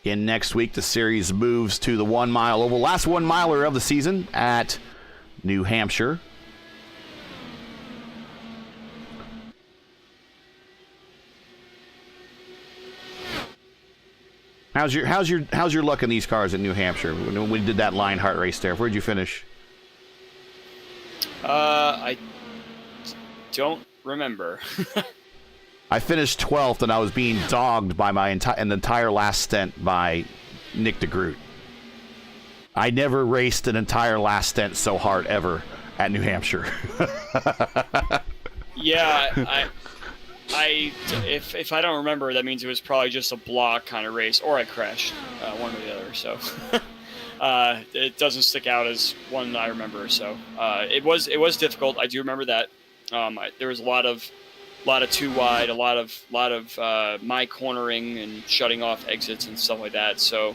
[SPEAKER 1] Again, next week, the series moves to the 1 mile oval. Last 1 miler of the season at New Hampshire. How's your luck in these cars at New Hampshire? When we did that Lionheart race there, where'd you finish?
[SPEAKER 2] I don't remember.
[SPEAKER 1] I finished 12th, and I was being dogged by the entire last stint by Nick DeGroot. I never raced an entire last stint so hard ever at New Hampshire.
[SPEAKER 2] Yeah, if I don't remember, that means it was probably just a block kind of race, or I crashed, one or the other. So it doesn't stick out as one I remember. So it was difficult. I do remember that. There was a lot of too wide, a lot of my cornering and shutting off exits and stuff like that. So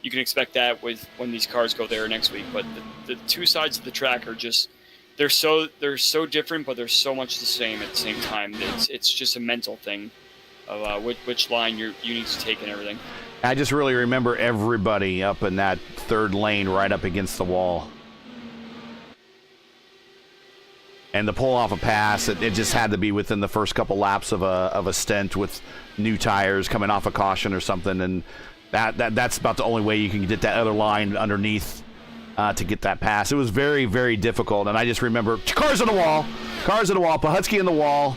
[SPEAKER 2] you can expect that when these cars go there next week. But the two sides of the track are just they're so different, but they're so much the same at the same time. It's just a mental thing of which line you need to take and everything.
[SPEAKER 1] I just really remember everybody up in that third lane right up against the wall. And to pull off a pass, it just had to be within the first couple laps of a stint with new tires coming off a caution or something, and that's about the only way you can get that other line underneath to get that pass. It was very, very difficult, and I just remember cars on the wall, Puhutsky in the wall,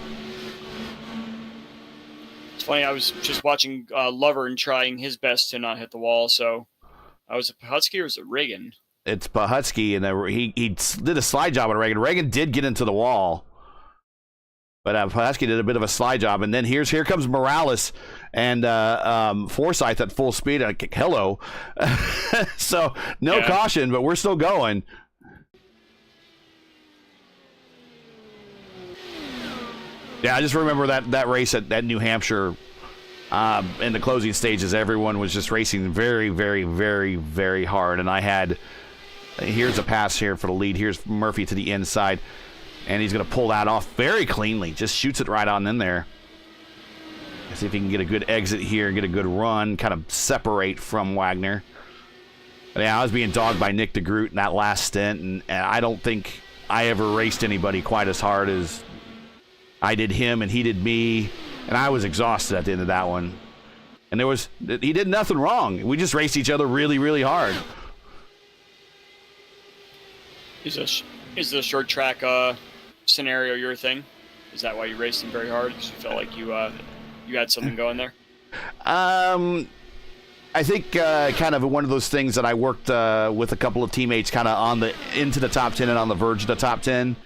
[SPEAKER 2] It's funny. I was just watching Lovern trying his best to not hit the wall. So, was it Pahutski or was it Reagan?
[SPEAKER 1] It's Pahutski, and he did a slide job on Reagan. Reagan did get into the wall, but Pahutski did a bit of a slide job. And then here comes Morales and Forsyth at full speed. Hello. So no caution, but we're still going. Yeah, I just remember that race at New Hampshire. In the closing stages, everyone was just racing very, very, very, very hard. And here's a pass here for the lead. Here's Murphy to the inside. And he's going to pull that off very cleanly. Just shoots it right on in there. See if he can get a good exit here, get a good run, kind of separate from Wagner. But yeah, I was being dogged by Nick DeGroot in that last stint. And I don't think I ever raced anybody quite as hard as I did him and he did me, and I was exhausted at the end of that one. And he did nothing wrong. We just raced each other really, really hard.
[SPEAKER 2] Is the short track scenario your thing? Is that why you raced him very hard? Because you felt like you had something going there?
[SPEAKER 1] I think kind of one of those things that I worked with a couple of teammates kind of into the top 10 and on the verge of the top 10.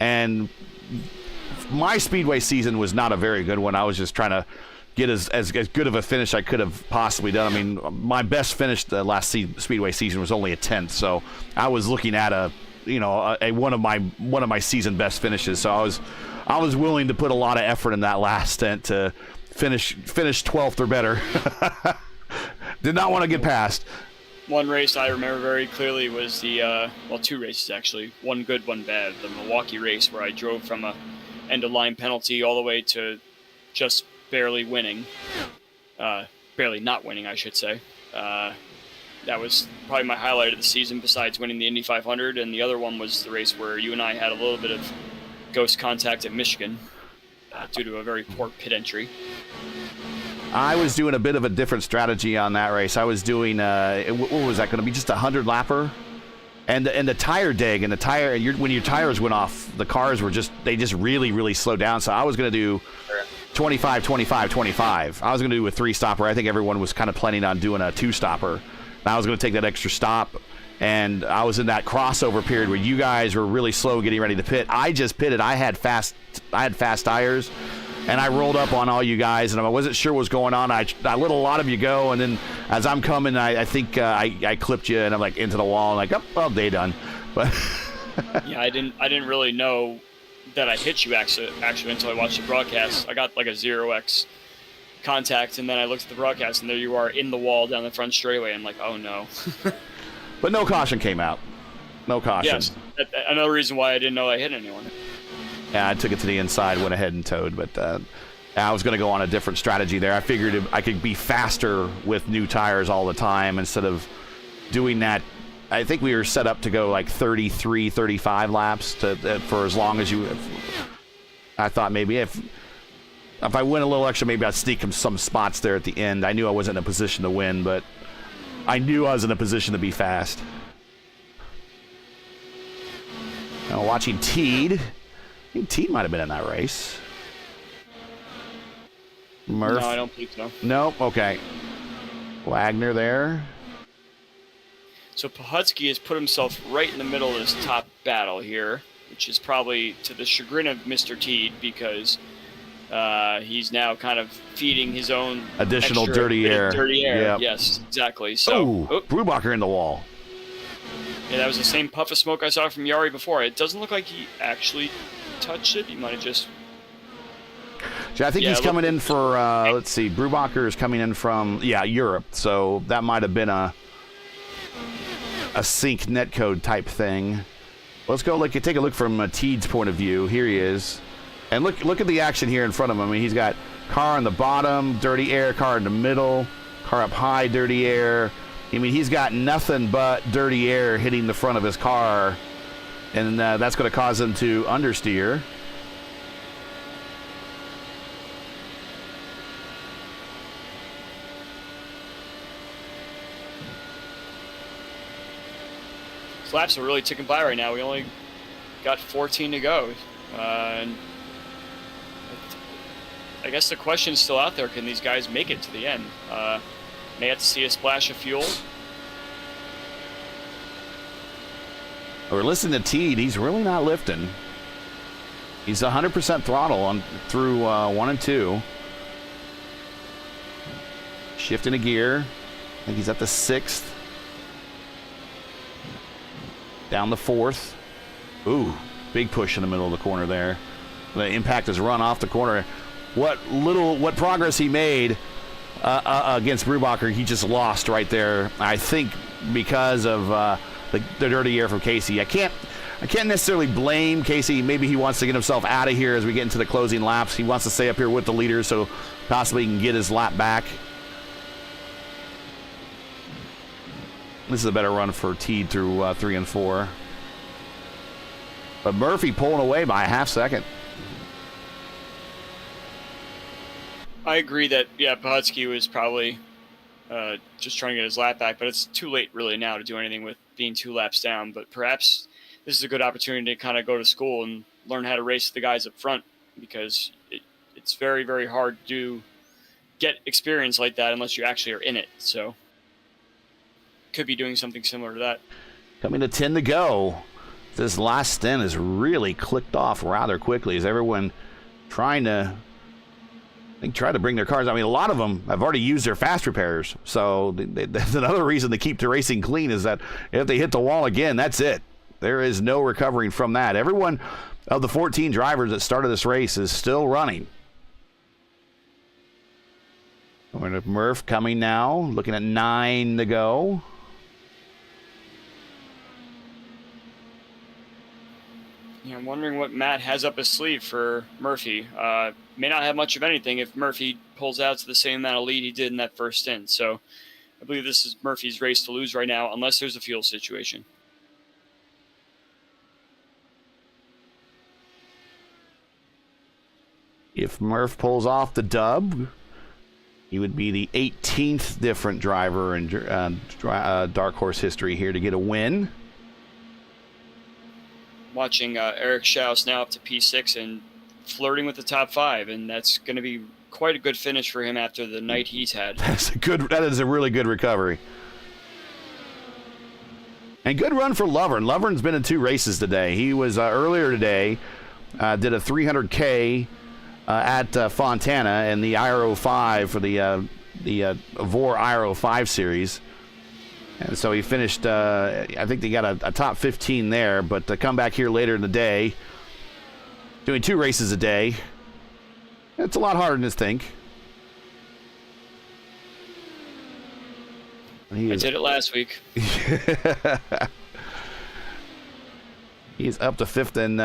[SPEAKER 1] And my speedway season was not a very good one. I was just trying to get as good of a finish I could have possibly done. I mean, my best finish the last speedway season was only a 10th, so I was looking at one of my season best finishes. So I was willing to put a lot of effort in that last stint to finish 12th or better. Did not want to get past.
[SPEAKER 2] One race I remember very clearly was the two races actually, one good, one bad. The Milwaukee race where I drove from a end of line penalty all the way to just barely winning, barely not winning, I should say. That was probably my highlight of the season besides winning the Indy 500, and the other one was the race where you and I had a little bit of ghost contact at Michigan due to a very poor pit entry.
[SPEAKER 1] I was doing a bit of a different strategy on that race. I was doing, what was that going to be, just a 100-lapper? And the tire dig and when your tires went off, the cars they just really, really slowed down. So I was going to do 25, 25, 25. I was going to do a 3-stopper. I think everyone was kind of planning on doing a 2-stopper. And I was going to take that extra stop. And I was in that crossover period where you guys were really slow getting ready to pit. I just pitted. I had fast tires. And I rolled up on all you guys, and I wasn't sure what was going on. I let a lot of you go, and then as I'm coming, I think I clipped you, and I'm like into the wall, and like, oh, well, day done. But
[SPEAKER 2] yeah, I didn't really know that I hit you actually until I watched the broadcast. I got like a 0x contact, and then I looked at the broadcast, and there you are in the wall down the front straightaway. I'm like, oh no.
[SPEAKER 1] But no caution came out. No caution.
[SPEAKER 2] Yes, another reason why I didn't know I hit anyone.
[SPEAKER 1] Yeah, I took it to the inside, went ahead and towed, but I was going to go on a different strategy there. I figured I could be faster with new tires all the time instead of doing that. I think we were set up to go like 33, 35 laps for as long as you. I thought maybe if I win a little extra, maybe I'd sneak some spots there at the end. I knew I wasn't in a position to win, but I knew I was in a position to be fast. Now watching Teed. I think Teed might have been in that race. Murph?
[SPEAKER 2] No, I don't think so.
[SPEAKER 1] Nope, okay. Wagner there.
[SPEAKER 2] So Pahutski has put himself right in the middle of this top battle here, which is probably to the chagrin of Mr. Teed because he's now kind of feeding his own
[SPEAKER 1] additional dirty air.
[SPEAKER 2] Dirty air,
[SPEAKER 1] yep.
[SPEAKER 2] Yes, exactly. So,
[SPEAKER 1] Brubacher in the wall.
[SPEAKER 2] Yeah, that was the same puff of smoke I saw from Yari before. It doesn't look like he actually touched it. He might have just...
[SPEAKER 1] I think he's coming in for, let's see, Brubacher is coming in from, Europe. So that might have been a sync netcode type thing. Let's go take a look from Teed's point of view. Here he is. And look at the action here in front of him. I mean, he's got car on the bottom, dirty air, car in the middle, car up high, dirty air. I mean, he's got nothing but dirty air hitting the front of his car. And that's going to cause him to understeer.
[SPEAKER 2] These laps are really ticking by right now. We only got 14 to go. And I guess the question's still out there. Can these guys make it to the end? May have to see a splash of fuel.
[SPEAKER 1] We're listening to Teed. He's really not lifting. He's 100% throttle on through 1 and 2. Shifting a gear. I think he's at the 6th. Down the 4th. Ooh, big push in the middle of the corner there. The impact has run off the corner. What progress he made against Brubacher, he just lost right there. I think because of the dirty air from Casey. I can't necessarily blame Casey. Maybe he wants to get himself out of here as we get into the closing laps. He wants to stay up here with the leaders so possibly he can get his lap back. This is a better run for Teed through 3 and 4. But Murphy pulling away by a half second.
[SPEAKER 2] I agree that, yeah, Pahutski was probably just trying to get his lap back, but it's too late really now to do anything with being 2 laps down. But perhaps this is a good opportunity to kind of go to school and learn how to race the guys up front, because it's very, very hard to get experience like that unless you actually are in it. So could be doing something similar to that.
[SPEAKER 1] Coming to 10 to go. This last stint has really clicked off rather quickly as everyone trying to bring their cars. I mean, a lot of them have already used their fast repairs. So that's another reason to keep the racing clean, is that if they hit the wall again, that's it. There is no recovering from that. Everyone of the 14 drivers that started this race is still running. We're going to Murph coming now, looking at 9 to go.
[SPEAKER 2] Yeah, I'm wondering what Matt has up his sleeve for Murphy. May not have much of anything if Murphy pulls out to the same amount of lead he did in that first stint. So I believe this is Murphy's race to lose right now, unless there's a fuel situation.
[SPEAKER 1] If Murph pulls off the dub, he would be the 18th different driver in Dark Horse history here to get a win.
[SPEAKER 2] Watching Eric Schaus now up to P6 and flirting with the top 5, and that's going to be quite a good finish for him after the night he's had.
[SPEAKER 1] That is a really good recovery. And good run for Lovern. Lovern's been in 2 races today. He was earlier today, did a 300K at Fontana in the IRO5 for the VOR IRO5 series. And so he finished, I think they got a top 15 there, but to come back here later in the day, doing 2 races a day, it's a lot harder than you think.
[SPEAKER 2] I did it last week.
[SPEAKER 1] He's up to 5th, and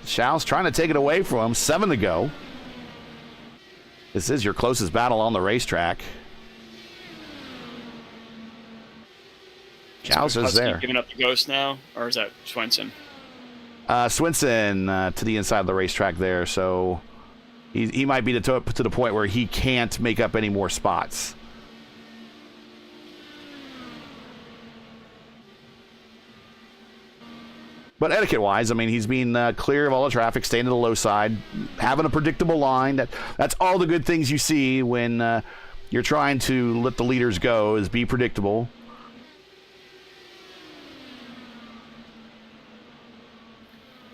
[SPEAKER 1] Schaus trying to take it away from him. 7 to go. This is your closest battle on the racetrack. Schaus is there.
[SPEAKER 2] Giving up the ghost now, or is that Swenson?
[SPEAKER 1] Swenson to the inside of the racetrack there, so he might be to the point where he can't make up any more spots. But etiquette-wise, I mean, he's being clear of all the traffic, staying to the low side, having a predictable line. That's all the good things you see when you're trying to let the leaders go, is be predictable.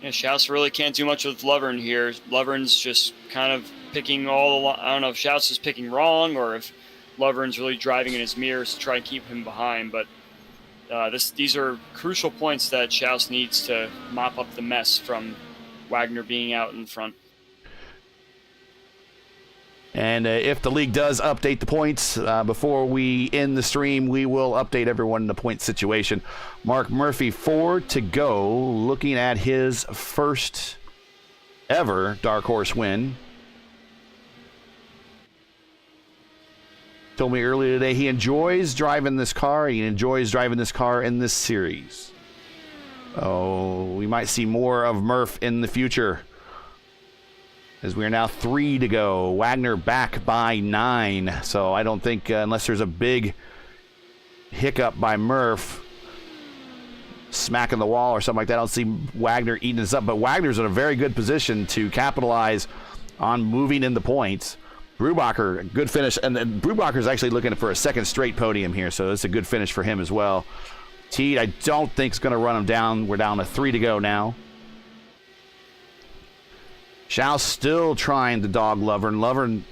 [SPEAKER 2] Yeah, Schaus really can't do much with Lovern here. Lovern's just kind of picking I don't know if Schaus is picking wrong or if Lovern's really driving in his mirrors to try and keep him behind. But these are crucial points that Schaus needs to mop up the mess from Wagner being out in front.
[SPEAKER 1] And if the league does update the points before we end the stream, we will update everyone in the point situation. Mark Murphy, 4 to go, looking at his first ever Dark Horse win. Told me earlier today he enjoys driving this car. He enjoys driving this car in this series. Oh, we might see more of Murph in the future, as we are now 3 to go. Wagner back by 9. So I don't think, unless there's a big hiccup by Murph, smacking the wall or something like that, I don't see Wagner eating this up. But Wagner's in a very good position to capitalize on moving in the points. Brubacher, a good finish. And then Brubacher's actually looking for a second straight podium here, so it's a good finish for him as well. Teed, I don't think is going to run him down. We're down to 3 to go now. Schaus still trying to dog Lovern. Lovern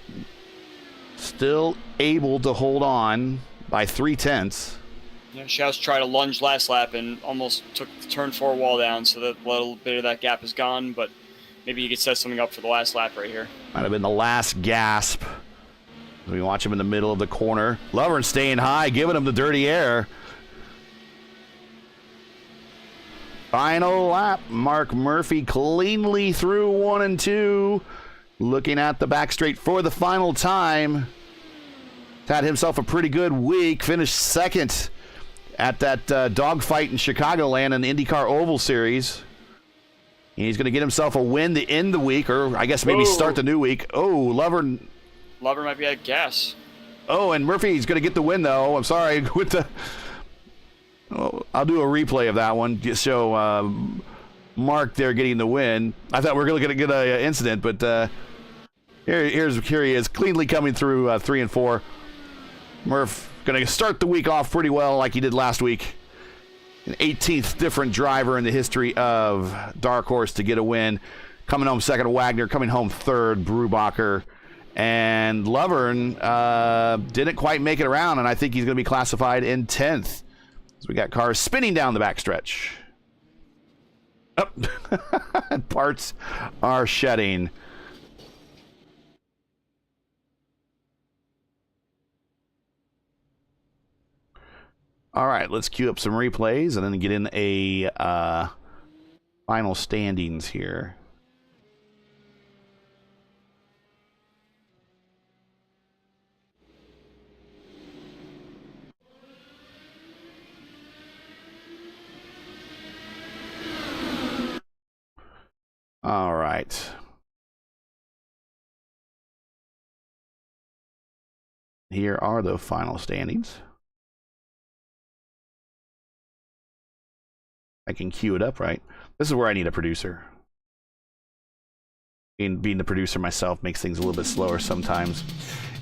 [SPEAKER 1] still able to hold on by 0.3.
[SPEAKER 2] Yeah, Schaus tried to lunge last lap and almost took the turn 4 wall down, so that little bit of that gap is gone, but maybe he could set something up for the last lap right here.
[SPEAKER 1] Might have been the last gasp. We watch him in the middle of the corner. Lovern staying high, giving him the dirty air. Final lap. Mark Murphy cleanly through 1 and 2. Looking at the back straight for the final time. Had himself a pretty good week. Finished second at that dogfight in Chicagoland in the IndyCar Oval Series. He's going to get himself a win to end the week, or I guess maybe start the new week. Oh, Lovern
[SPEAKER 2] might be at gas.
[SPEAKER 1] Oh, and Murphy's going to get the win, though. I'm sorry. With the, I'll do a replay of that one. Just show Mark there getting the win. I thought we were going to get an incident, but here he is, cleanly coming through 3 and 4. Murph going to start the week off pretty well like he did last week. An 18th different driver in the history of Dark Horse to get a win. Coming home second, Wagner. Coming home third, Brubacher. And Lovern didn't quite make it around, and I think he's going to be classified in 10th. So we got cars spinning down the backstretch. Oh. Parts are shedding. All right, let's queue up some replays and then get in a final standings here. All right. Here are the final standings. I can queue it up, right? This is where I need a producer. Being the producer myself makes things a little bit slower sometimes.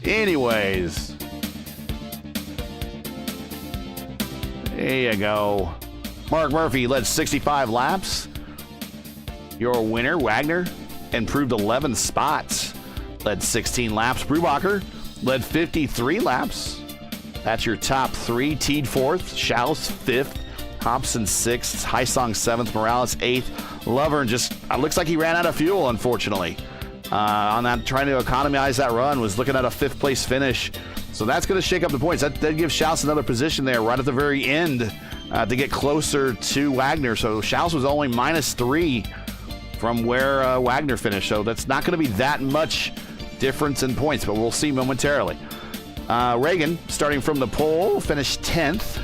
[SPEAKER 1] Anyways. There you go. Mark Murphy led 65 laps. Your winner, Wagner, improved 11 spots. Led 16 laps. Brubacher led 53 laps. That's your top 3. Teed 4th. Schaus 5th. Hobson 6th, Heisong 7th, Morales 8th. Lovern just looks like he ran out of fuel, unfortunately. On that, trying to economize that run, was looking at a 5th place finish. So that's going to shake up the points. That gives Schaus another position there right at the very end to get closer to Wagner. So Schaus was only -3 from where Wagner finished. So that's not going to be that much difference in points, but we'll see momentarily. Reagan, starting from the pole, finished 10th.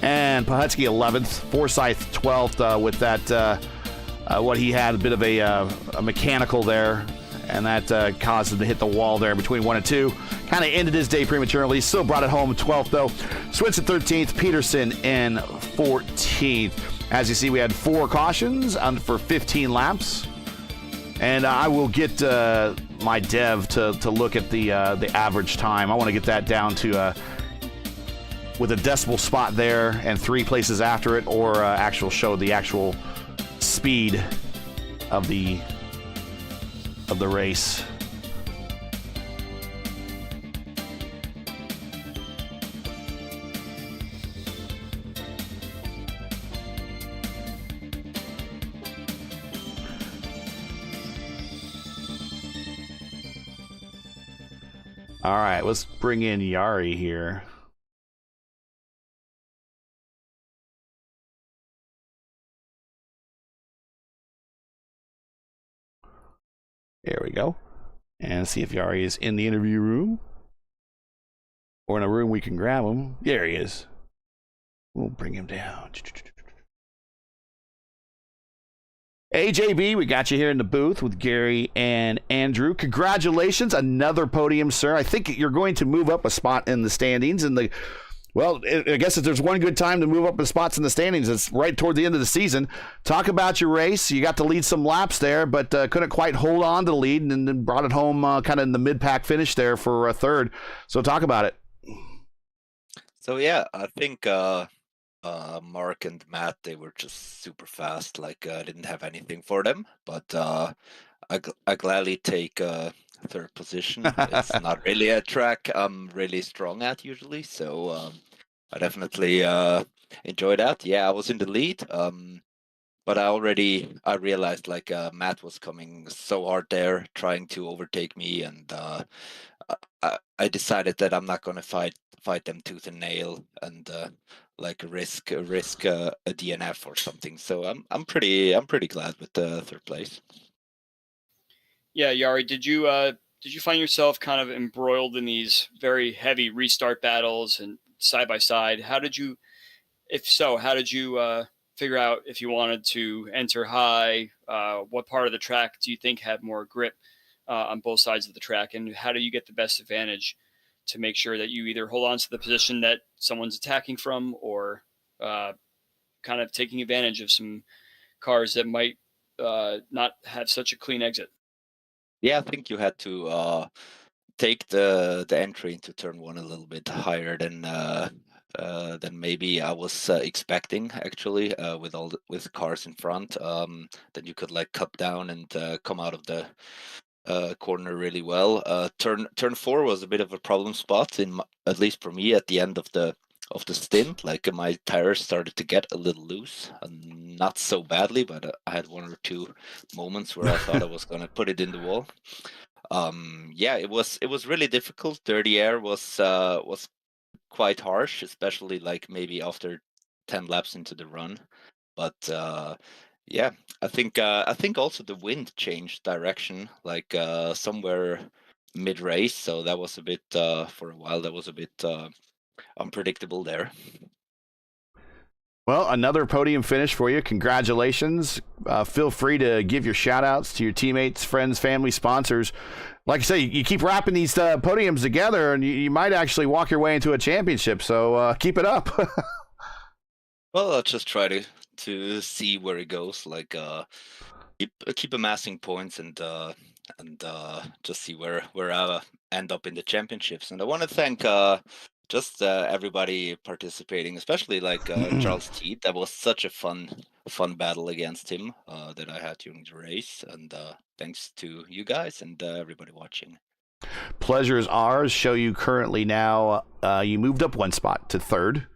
[SPEAKER 1] And Pahutsky 11th, Forsyth 12th with that, what he had, a bit of a mechanical there, and that caused him to hit the wall there between 1 and 2. Kind of ended his day prematurely, still brought it home 12th though. Swinson 13th, Peterson in 14th. As you see, we had 4 cautions for 15 laps. And I will get my dev to look at the average time. I want to get that down to with a decimal spot there and 3 places after it, or actual show the actual speed of the race. All right, let's bring in Yari here. There we go. And see if Yari is in the interview room. Or in a room we can grab him. There he is. We'll bring him down. AJB, we got you here in the booth with Gary and Andrew. Congratulations, another podium, sir. I think you're going to move up a spot in the standings in the Well, I guess if there's one good time to move up the spots in the standings, it's right toward the end of the season. Talk about your race. You got to lead some laps there, but couldn't quite hold on to the lead, and then brought it home kind of in the mid-pack finish there for a third. So talk about it.
[SPEAKER 5] So yeah, I think Mark and Matt, they were just super fast. Like I didn't have anything for them, but I gladly take third position. It's not really a track I'm really strong at usually, so I definitely enjoy that. Yeah, I was in the lead, but I realized like Matt was coming so hard there, trying to overtake me, and I decided that I'm not gonna fight them tooth and nail and like risk a DNF or something. So I'm pretty glad with the third place.
[SPEAKER 2] Yeah, Yari, did you find yourself kind of embroiled in these very heavy restart battles and side by side? If so, how did you figure out if you wanted to enter high? What part of the track do you think had more grip on both sides of the track? And how do you get the best advantage to make sure that you either hold on to the position that someone's attacking from, or kind of taking advantage of some cars that might not have such a clean exit?
[SPEAKER 5] Yeah, I think you had to take the entry into turn one a little bit higher than maybe I was expecting actually with cars in front. Then you could like cut down and come out of the corner really well. Turn four was a bit of a problem spot at least for me at the end of the stint. Like my tires started to get a little loose, not so badly, but I had one or two moments where I thought I was gonna put it in the wall. Yeah, it was really difficult. Dirty air was quite harsh, especially like maybe after 10 laps into the run. But yeah, I think also the wind changed direction like somewhere mid race, so that was a bit for a while that was a bit unpredictable there.
[SPEAKER 1] Well, another podium finish for you. Congratulations. Feel free to give your shout outs to your teammates, friends, family, sponsors. Like I say, you keep wrapping these podiums together, and you might actually walk your way into a championship. So keep it up.
[SPEAKER 5] Well, I'll just try to see where it goes. Like keep amassing points and just see where I end up in the championships. And I want to thank just everybody participating, especially like Charles T. That was such a fun battle against him that I had during the race. And thanks to you guys and everybody watching.
[SPEAKER 1] Pleasure is ours. Show you currently now. You moved up one spot to third.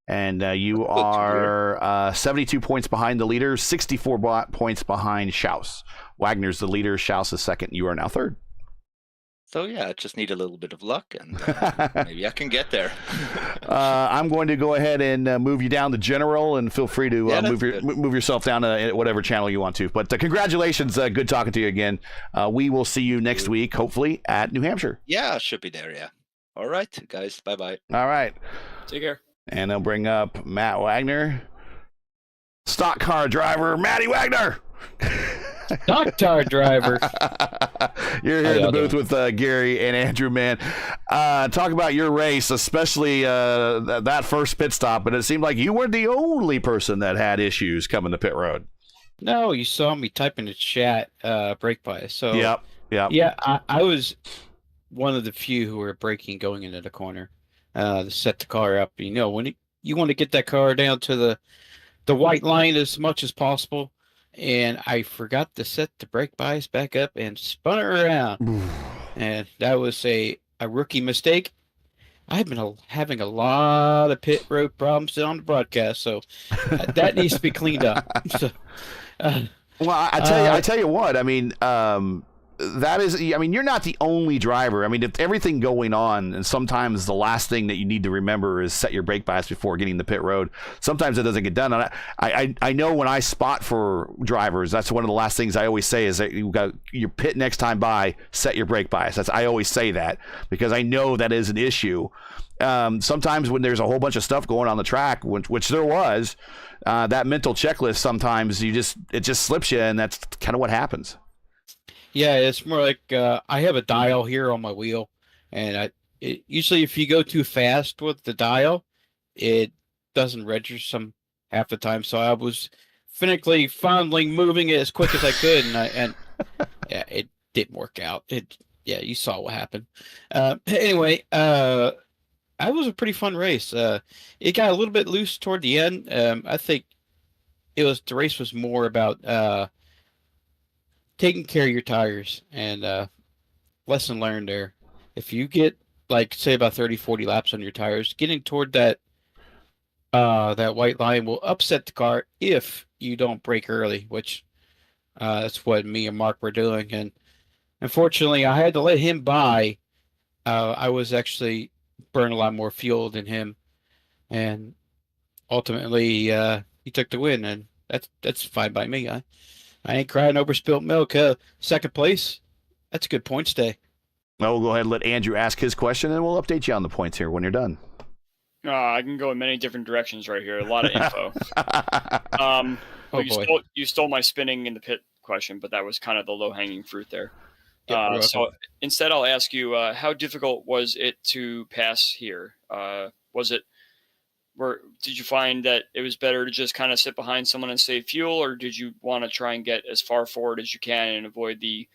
[SPEAKER 1] And you are 72 points behind the leader, 64 points behind Schaus. Wagner's the leader, Schaus is second. You are now third.
[SPEAKER 5] So yeah, I just need a little bit of luck, and maybe I can get there.
[SPEAKER 1] I'm going to go ahead and move you down to general, and feel free to move yourself down to whatever channel you want to. But congratulations, good talking to you again. We will see you next week, hopefully at New Hampshire.
[SPEAKER 5] Yeah, I should be there. Yeah. All right, guys. Bye bye.
[SPEAKER 1] All right.
[SPEAKER 2] Take care.
[SPEAKER 1] And they'll bring up Matt Wagner, stock car driver Matty Wagner.
[SPEAKER 6] Stock car driver.
[SPEAKER 1] You're here in the booth with Gary and Andrew, man. Talk about your race, especially that first pit stop. But it seemed like you weren't the only person that had issues coming to pit road.
[SPEAKER 6] No, you saw me type in the chat brake bias. So
[SPEAKER 1] yep.
[SPEAKER 6] Yeah, I was one of the few who were braking going into the corner to set the car up. You know, when you want to get that car down to the white line as much as possible. And I forgot to set the brake bias back up and spun it around. And that was a rookie mistake. I've been having a lot of pit road problems on the broadcast, so that needs to be cleaned up. So,
[SPEAKER 1] well, I tell you what. I mean, that is. I mean, you're not the only driver. I mean, if everything going on, and sometimes the last thing that you need to remember is set your brake bias before getting the pit road. Sometimes it doesn't get done. And I know when I spot for drivers, that's one of the last things I always say is that you got your pit next time by, set your brake bias. I always say that because I know that is an issue. Sometimes when there's a whole bunch of stuff going on the track, which there was, that mental checklist sometimes it just slips you, and that's kind of what happens.
[SPEAKER 6] Yeah, it's more like I have a dial here on my wheel, and usually if you go too fast with the dial, it doesn't register some half the time. So I was finicky fondling moving it as quick as I could, and yeah, it didn't work out. Yeah, you saw what happened. Anyway, that was a pretty fun race. It got a little bit loose toward the end. I think the race was more about taking care of your tires, and lesson learned there. If you get like say about 30, 40 laps on your tires, getting toward that white line will upset the car if you don't brake early, which that's what me and Mark were doing. And unfortunately, I had to let him by. I was actually burning a lot more fuel than him, and ultimately he took the win, and that's fine by me. I ain't crying over spilt milk. Second place, that's a good points day.
[SPEAKER 1] Well, we'll go ahead and let Andrew ask his question, and we'll update you on the points here when you're done.
[SPEAKER 2] I can go in many different directions right here. A lot of info. You stole my spinning in the pit question, but that was kind of the low-hanging fruit there. So instead, I'll ask you, how difficult was it to pass here? Did you find that it was better to just kind of sit behind someone and save fuel, or did you want to try and get as far forward as you can and avoid the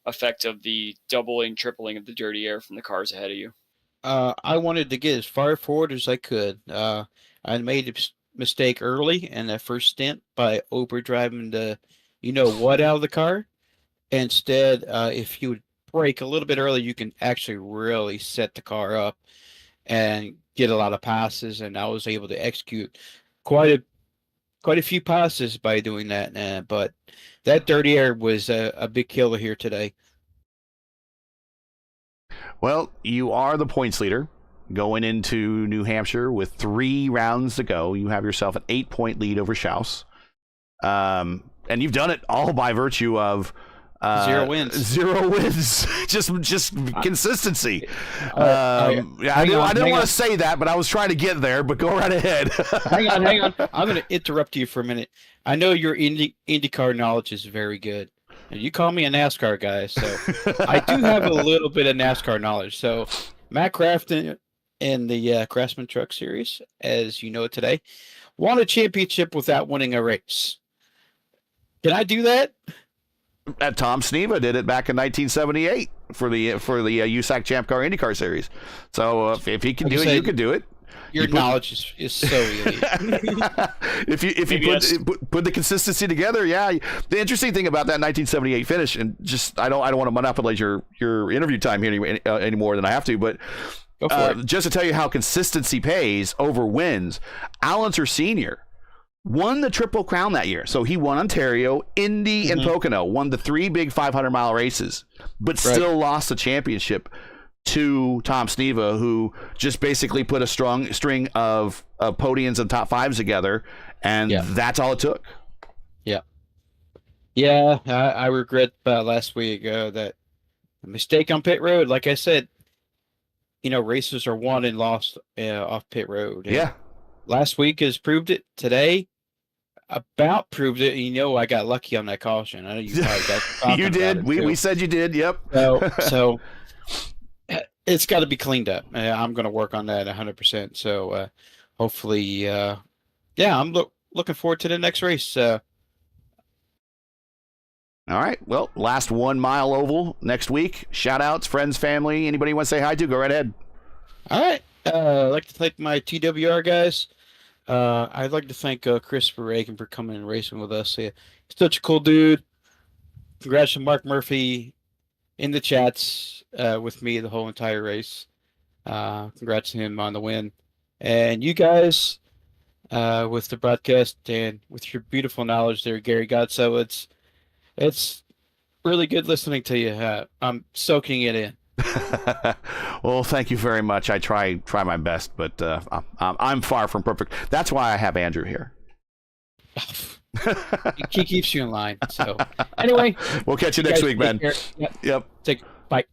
[SPEAKER 2] effect of the doubling, tripling of the dirty air from the cars ahead of you?
[SPEAKER 6] I wanted to get as far forward as I could. I made a mistake early in that first stint by overdriving the what out of the car. Instead, if you would brake a little bit early, you can actually really set the car up and get a lot of passes. And I was able to execute quite a few passes by doing that. But that dirty air was a big killer here today.
[SPEAKER 1] Well, you are the points leader going into New Hampshire with 3 rounds to go. You have yourself an 8-point lead over Schaus. And you've done it all by virtue of
[SPEAKER 6] 0 wins.
[SPEAKER 1] 0 wins. just consistency. I didn't want to say that, but I was trying to get there, but go right ahead.
[SPEAKER 6] hang on. I'm going to interrupt you for a minute. I know your IndyCar knowledge is very good. And you call me a NASCAR guy, so I do have a little bit of NASCAR knowledge. So Matt Crafton in the Craftsman Truck Series, as you know it today, won a championship without winning a race. Can I do that?
[SPEAKER 1] Tom Sneva did it back in 1978 for the USAC Champ Car IndyCar Series. So if he can do it, you can do it.
[SPEAKER 6] Your knowledge is so elite.
[SPEAKER 1] if you put the consistency together, yeah. The interesting thing about that 1978 finish, and just I don't want to monopolize your interview time here any more than I have to, but just to tell you how consistency pays over wins, Allenser Sr. won the Triple Crown that year. So he won Ontario, Indy, and Pocono, won the 3 big 500-mile races, but still lost the championship to Tom Sneva, who just basically put a strong string of podiums and top 5s together, and that's all it took.
[SPEAKER 6] Yeah, I regret last week that mistake on pit road. Like I said, races are won and lost off pit road. And last week has proved it. Today, about proved it. I got lucky on that caution. I know you probably got
[SPEAKER 1] you did. We said you did. Yep.
[SPEAKER 6] So it's got to be cleaned up. I'm going to work on that 100%. So hopefully, I'm looking forward to the next race. All
[SPEAKER 1] right. Well, last 1 mile oval next week. Shout outs, friends, family. Anybody you want to say hi to? Go right ahead.
[SPEAKER 6] All right. I'd like to thank my TWR guys. I'd like to thank Christopher Reagan for coming and racing with us. He's such a cool dude. Congrats to Mark Murphy in the chats with me the whole entire race. Congrats to him on the win. And you guys with the broadcast and with your beautiful knowledge there, Gary Godso, it's really good listening to you. I'm soaking it in.
[SPEAKER 1] Well, thank you very much. I try my best, but I'm far from perfect. That's why I have Andrew here.
[SPEAKER 6] He keeps you in line. So anyway,
[SPEAKER 1] we'll catch you next week, man.
[SPEAKER 6] Yep. Bye.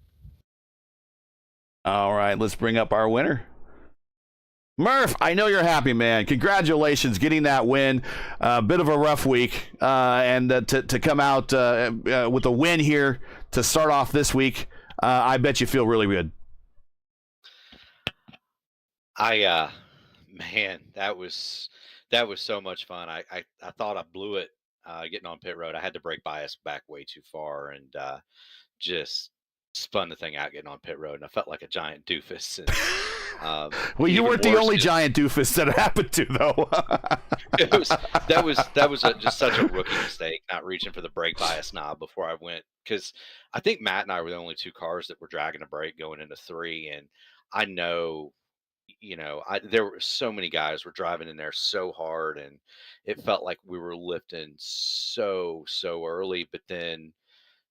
[SPEAKER 1] All right, let's bring up our winner. Murph, I know you're happy, man. Congratulations getting that win. A bit of a rough week, and to come out with a win here to start off this week, I bet you feel really good.
[SPEAKER 7] Man, that was so much fun. I thought I blew it getting on pit road. I had to brake bias back way too far and just spun the thing out getting on pit road, and I felt like a giant doofus. And
[SPEAKER 1] Well, you
[SPEAKER 7] even
[SPEAKER 1] weren't the
[SPEAKER 7] worse,
[SPEAKER 1] only
[SPEAKER 7] just
[SPEAKER 1] giant doofus that it happened to, though.
[SPEAKER 7] it was just such a rookie mistake not reaching for the brake bias knob before I went, because I think Matt and I were the only two cars that were dragging a brake going into three, and I know, there were so many guys were driving in there so hard, and it felt like we were lifting so early, but then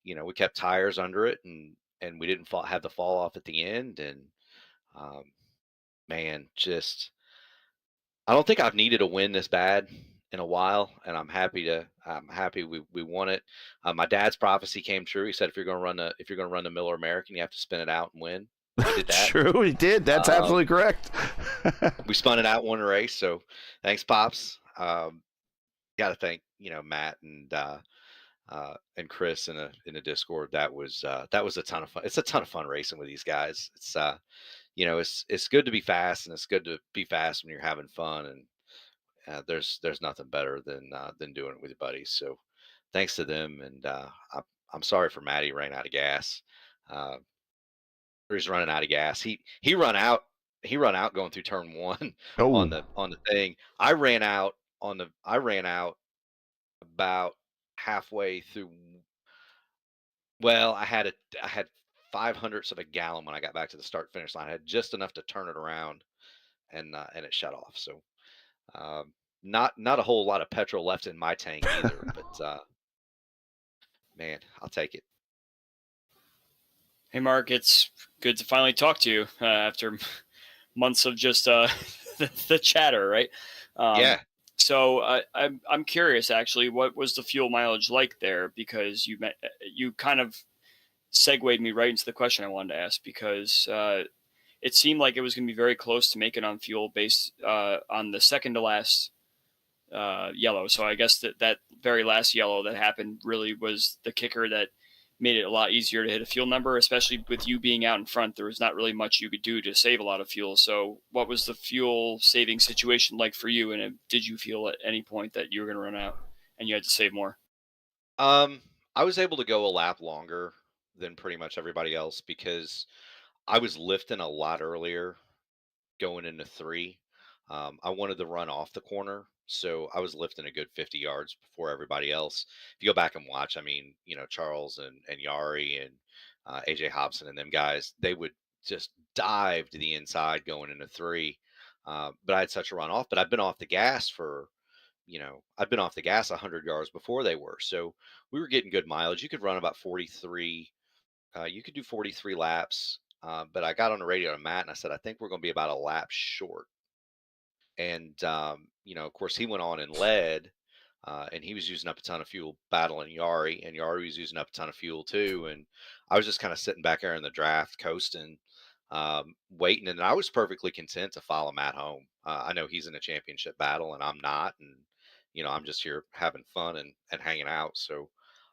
[SPEAKER 7] we kept tires under it, and we didn't have the fall off at the end, and um, man, just I don't think I've needed a win this bad in a while, and I'm happy we won it. My dad's prophecy came true. He said if you're going to run the Miller American, you have to spin it out and win. We did that.
[SPEAKER 1] True, he did. That's absolutely correct.
[SPEAKER 7] We spun it out, won a race. So thanks, pops. Got to thank Matt and Chris in a Discord. That was a ton of fun. It's a ton of fun racing with these guys. It's it's good to be fast, and it's good to be fast when you're having fun. And there's nothing better than doing it with your buddies. So thanks to them. And I'm sorry for Matty ran out of gas. He's running out of gas. He run out going through turn one on the thing. I ran out about halfway through. Well, I had 500ths of a gallon when I got back to the start finish line. I had just enough to turn it around, and it shut off. So not a whole lot of petrol left in my tank either. But man, I'll take it.
[SPEAKER 2] Hey, Mark, it's good to finally talk to you after months of just the chatter, right?
[SPEAKER 7] Yeah.
[SPEAKER 2] So I'm curious, actually, what was the fuel mileage like there? Because you kind of segued me right into the question I wanted to ask, because it seemed like it was going to be very close to making on fuel based on the second to last yellow. So I guess that very last yellow that happened really was the kicker that made it a lot easier to hit a fuel number, especially with you being out in front. There was not really much you could do to save a lot of fuel. So what was the fuel saving situation like for you? And did you feel at any point that you were going to run out and you had to save more?
[SPEAKER 7] I was able to go a lap longer than pretty much everybody else because I was lifting a lot earlier going into three. I wanted to run off the corner, so I was lifting a good 50 yards before everybody else. If you go back and watch, I mean, Charles and Yari and AJ Hobson and them guys, they would just dive to the inside going into three. But I had such a run off, but I've been off the gas I've been off the gas 100 yards before they were. So we were getting good mileage. You could run about 43. You could do 43 laps. But I got on the radio to Matt and I said, I think we're going to be about a lap short. And, of course, he went on and led, and he was using up a ton of fuel battling Yari, and Yari was using up a ton of fuel too. And I was just kind of sitting back there in the draft, coasting, waiting. And I was perfectly content to follow Matt home. I know he's in a championship battle and I'm not. And, I'm just here having fun and hanging out. So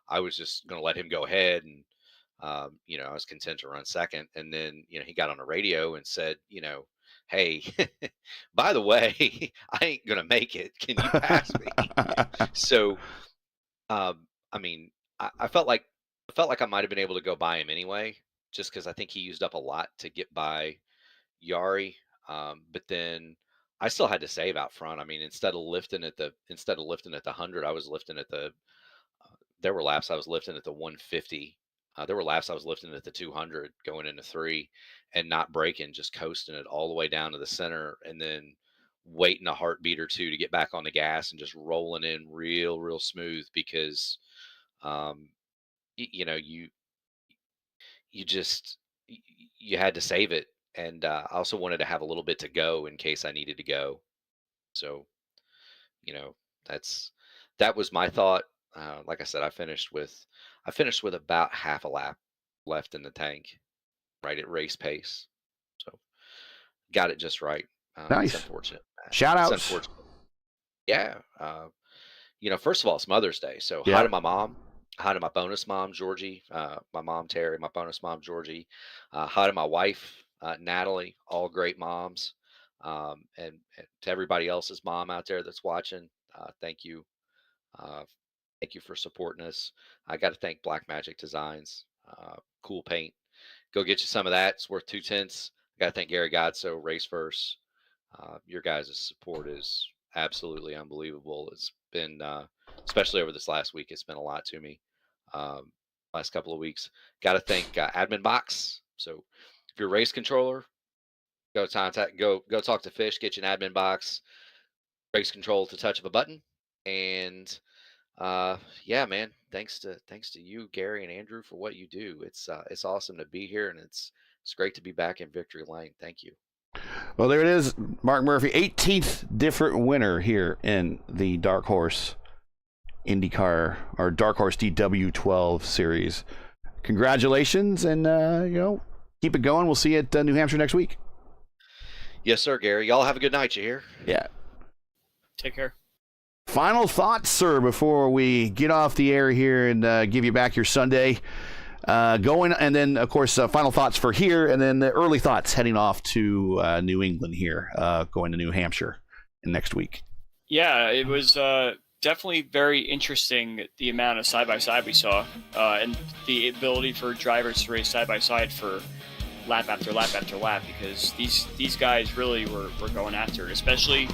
[SPEAKER 7] I was just going to let him go ahead. And, I was content to run second. And then, he got on the radio and said, hey, by the way, I ain't going to make it. Can you pass me? So, I mean, I felt like I might have been able to go by him anyway, just because I think he used up a lot to get by Yari. But then I still had to save out front. I mean, instead of lifting at the 100, I was lifting at the. There were laps I was lifting at the 150. There were laps I was lifting at the 200 going into three and not braking, just coasting it all the way down to the center and then waiting a heartbeat or two to get back on the gas and just rolling in real smooth because, you just, you had to save it. And I also wanted to have a little bit to go in case I needed to go. So, that was my thought. Like I said, I finished with about half a lap left in the tank, right at race pace. So got it just right.
[SPEAKER 1] Nice.
[SPEAKER 7] It's unfortunate.
[SPEAKER 1] Shout outs.
[SPEAKER 7] It's unfortunate. Yeah. First of all, it's Mother's Day. So
[SPEAKER 1] Yeah.
[SPEAKER 7] hi to my mom. Hi to my bonus mom, Georgie. My mom, Terry. My bonus mom, Georgie. Hi to my wife, Natalie. All great moms. And to everybody else's mom out there that's watching, thank you. Uh, Thank you for supporting us. I got to thank Black Magic Designs, cool paint. Go get you some of that. It's worth 2 cents. I got to thank Gary Godso, RaceVerse. Your guys' support is absolutely unbelievable. It's been, especially over this last week, it's been a lot to me. Last couple of weeks. Got to thank Admin Box. So if you're a race controller, go talk to Fish, get you an admin box, race control at the touch of a button. And yeah, man, thanks to you, Gary and Andrew, for what you do. It's awesome to be here, and it's great to be back in Victory Lane. Thank you.
[SPEAKER 1] Well, there it is, Mark Murphy, 18th different winner here in the Dark Horse IndyCar, or Dark Horse DW12 series. Congratulations, and keep it going. We'll see you at New Hampshire next week.
[SPEAKER 7] Yes, sir, Gary. Y'all have a good night. You hear?
[SPEAKER 1] Yeah.
[SPEAKER 2] Take care.
[SPEAKER 1] Final thoughts, sir, before we get off the air here and give you back your Sunday going, and then, of course, final thoughts for here, and then the early thoughts heading off to New England here, going to New Hampshire next week.
[SPEAKER 2] Yeah, it was definitely very interesting, the amount of side-by-side we saw, and the ability for drivers to race side-by-side for lap after lap after lap, because these guys really were going after it, especially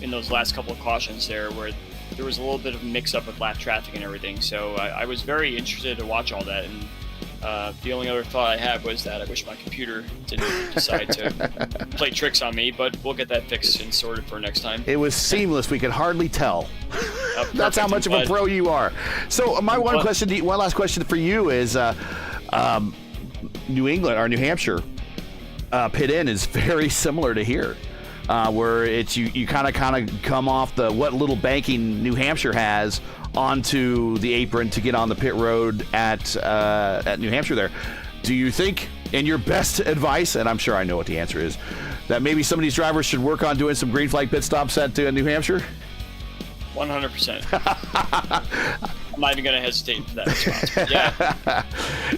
[SPEAKER 2] in those last couple of cautions there, where there was a little bit of mix-up with lap traffic and everything. So I was very interested to watch all that, and the only other thought I had was that I wish my computer didn't decide to play tricks on me, but we'll get that fixed and sorted for next time.
[SPEAKER 1] It was seamless. We could hardly tell. That's how much of a pro you are. So my one last question for you is, New England or New Hampshire pit in is very similar to here, where it's you kind of come off the what little banking New Hampshire has onto the apron to get on the pit road at New Hampshire there. Do you think, in your best advice, and I'm sure I know what the answer is, that maybe some of these drivers should work on doing some green flag pit stops at New Hampshire?
[SPEAKER 2] 100%. I'm not even going to hesitate for that response. But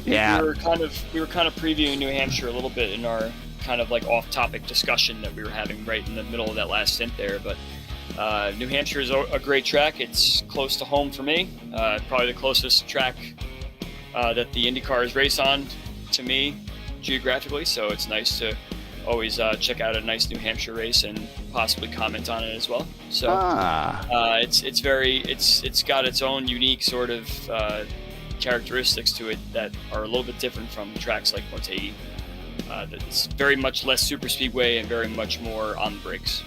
[SPEAKER 2] yeah. We were kind of previewing New Hampshire a little bit in our kind of like off-topic discussion that we were having right in the middle of that last stint there. But New Hampshire is a great track. It's close to home for me. Probably the closest track that the IndyCars race on to me geographically. So it's nice to always check out a nice New Hampshire race and possibly comment on it as well. So it's got its own unique sort of characteristics to it that are a little bit different from tracks like MOTEGI. It's very much less super speedway and very much more on the brakes.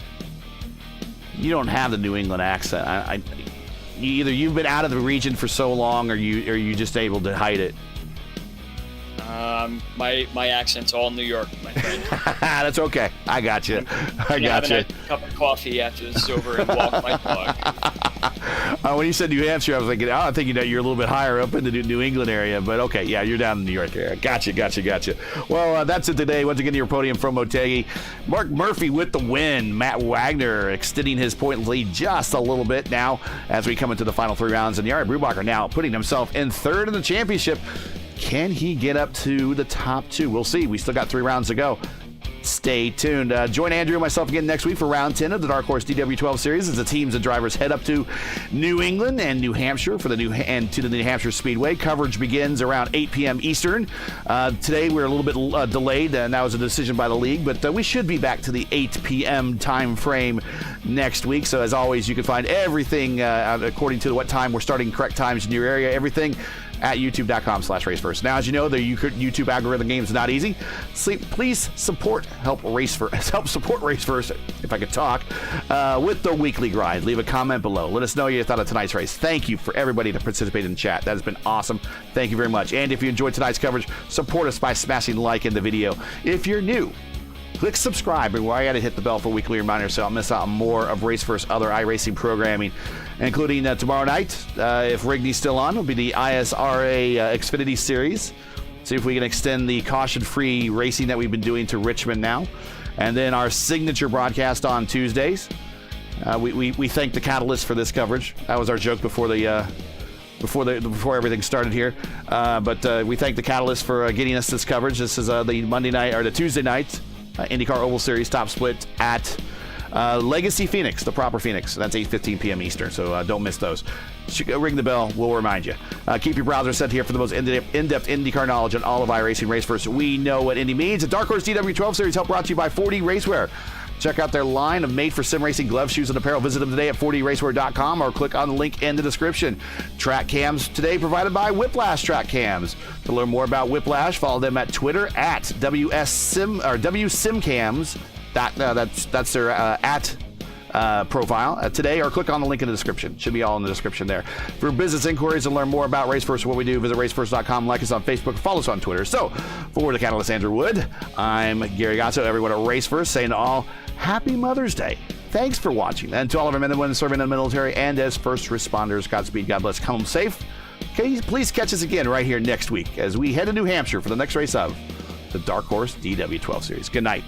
[SPEAKER 1] You don't have the New England accent. Either you've been out of the region for so long, or you just able to hide it.
[SPEAKER 2] My accent's all New York, my friend.
[SPEAKER 1] That's okay. I got you. I got you.
[SPEAKER 2] A cup of coffee after this is over and walk my dog.
[SPEAKER 1] When you said New Hampshire, I was thinking, I'm thinking that you're a little bit higher up in the New England area. But okay, yeah, you're down in the New York area. Gotcha. Well, that's it today. Once again, your podium from Motegi. Mark Murphy with the win. Matt Wagner extending his point lead just a little bit now as we come into the final three rounds. And Yari Brubacher now putting himself in third in the championship. Can he get up to the top two? We'll see. We still got 3 rounds to go. Stay tuned. Join Andrew and myself again next week for round 10 of the Dark Horse DW12 series as the teams and drivers head up to New England and New Hampshire for the New Hampshire Speedway. Coverage begins around 8 p.m. Eastern. Today we're a little bit delayed, and that was a decision by the league, but we should be back to the 8 p.m. time frame next week. So as always, you can find everything according to what time we're starting, correct times in your area, everything at youtube.com/RaceVerse. Now, as you know, the YouTube algorithm game is not easy. Please help support RaceVerse, if I could talk, with the weekly grind. Leave a comment below. Let us know your thought of tonight's race. Thank you for everybody that participated in the chat. That has been awesome. Thank you very much. And if you enjoyed tonight's coverage, support us by smashing like in the video. If you're new, click subscribe, and while you gotta hit the bell for weekly reminders so I'll miss out on more of RaceVerse other iRacing programming, including tomorrow night, if Rigney's still on, will be the ISRA Xfinity Series. See if we can extend the caution-free racing that we've been doing to Richmond now. And then our signature broadcast on Tuesdays. We thank the Catalyst for this coverage. That was our joke before everything started here. But we thank the Catalyst for getting us this coverage. This is the Monday night or the Tuesday night IndyCar Oval Series top split at Legacy Phoenix, the proper Phoenix. That's 8:15 p.m. Eastern, so don't miss those. Ring the bell. We'll remind you. Keep your browser set here for the most in-depth IndyCar knowledge on all of iRacing RaceVerse. We know what Indy means. The Dark Horse DW12 Series help brought to you by 4D Racewear. Check out their line of made-for-sim racing gloves, shoes, and apparel. Visit them today at 4dracewear.com or click on the link in the description. Track cams today provided by Whiplash Track Cams. To learn more about Whiplash, follow them at Twitter at WSimCams. That's their profile today, or click on the link in the description. Should be all in the description there. For business inquiries and learn more about RaceVerse, what we do, visit raceverse.com, like us on Facebook, follow us on Twitter. So, for the Catalyst Andrew Wood, I'm Gary Gatto, everyone at RaceVerse, saying to all, Happy Mother's Day. Thanks for watching. And to all of our men and women serving in the military and as first responders, Godspeed, God bless, come home safe. Okay, please catch us again right here next week as we head to New Hampshire for the next race of the Dark Horse DW12 Series. Good night.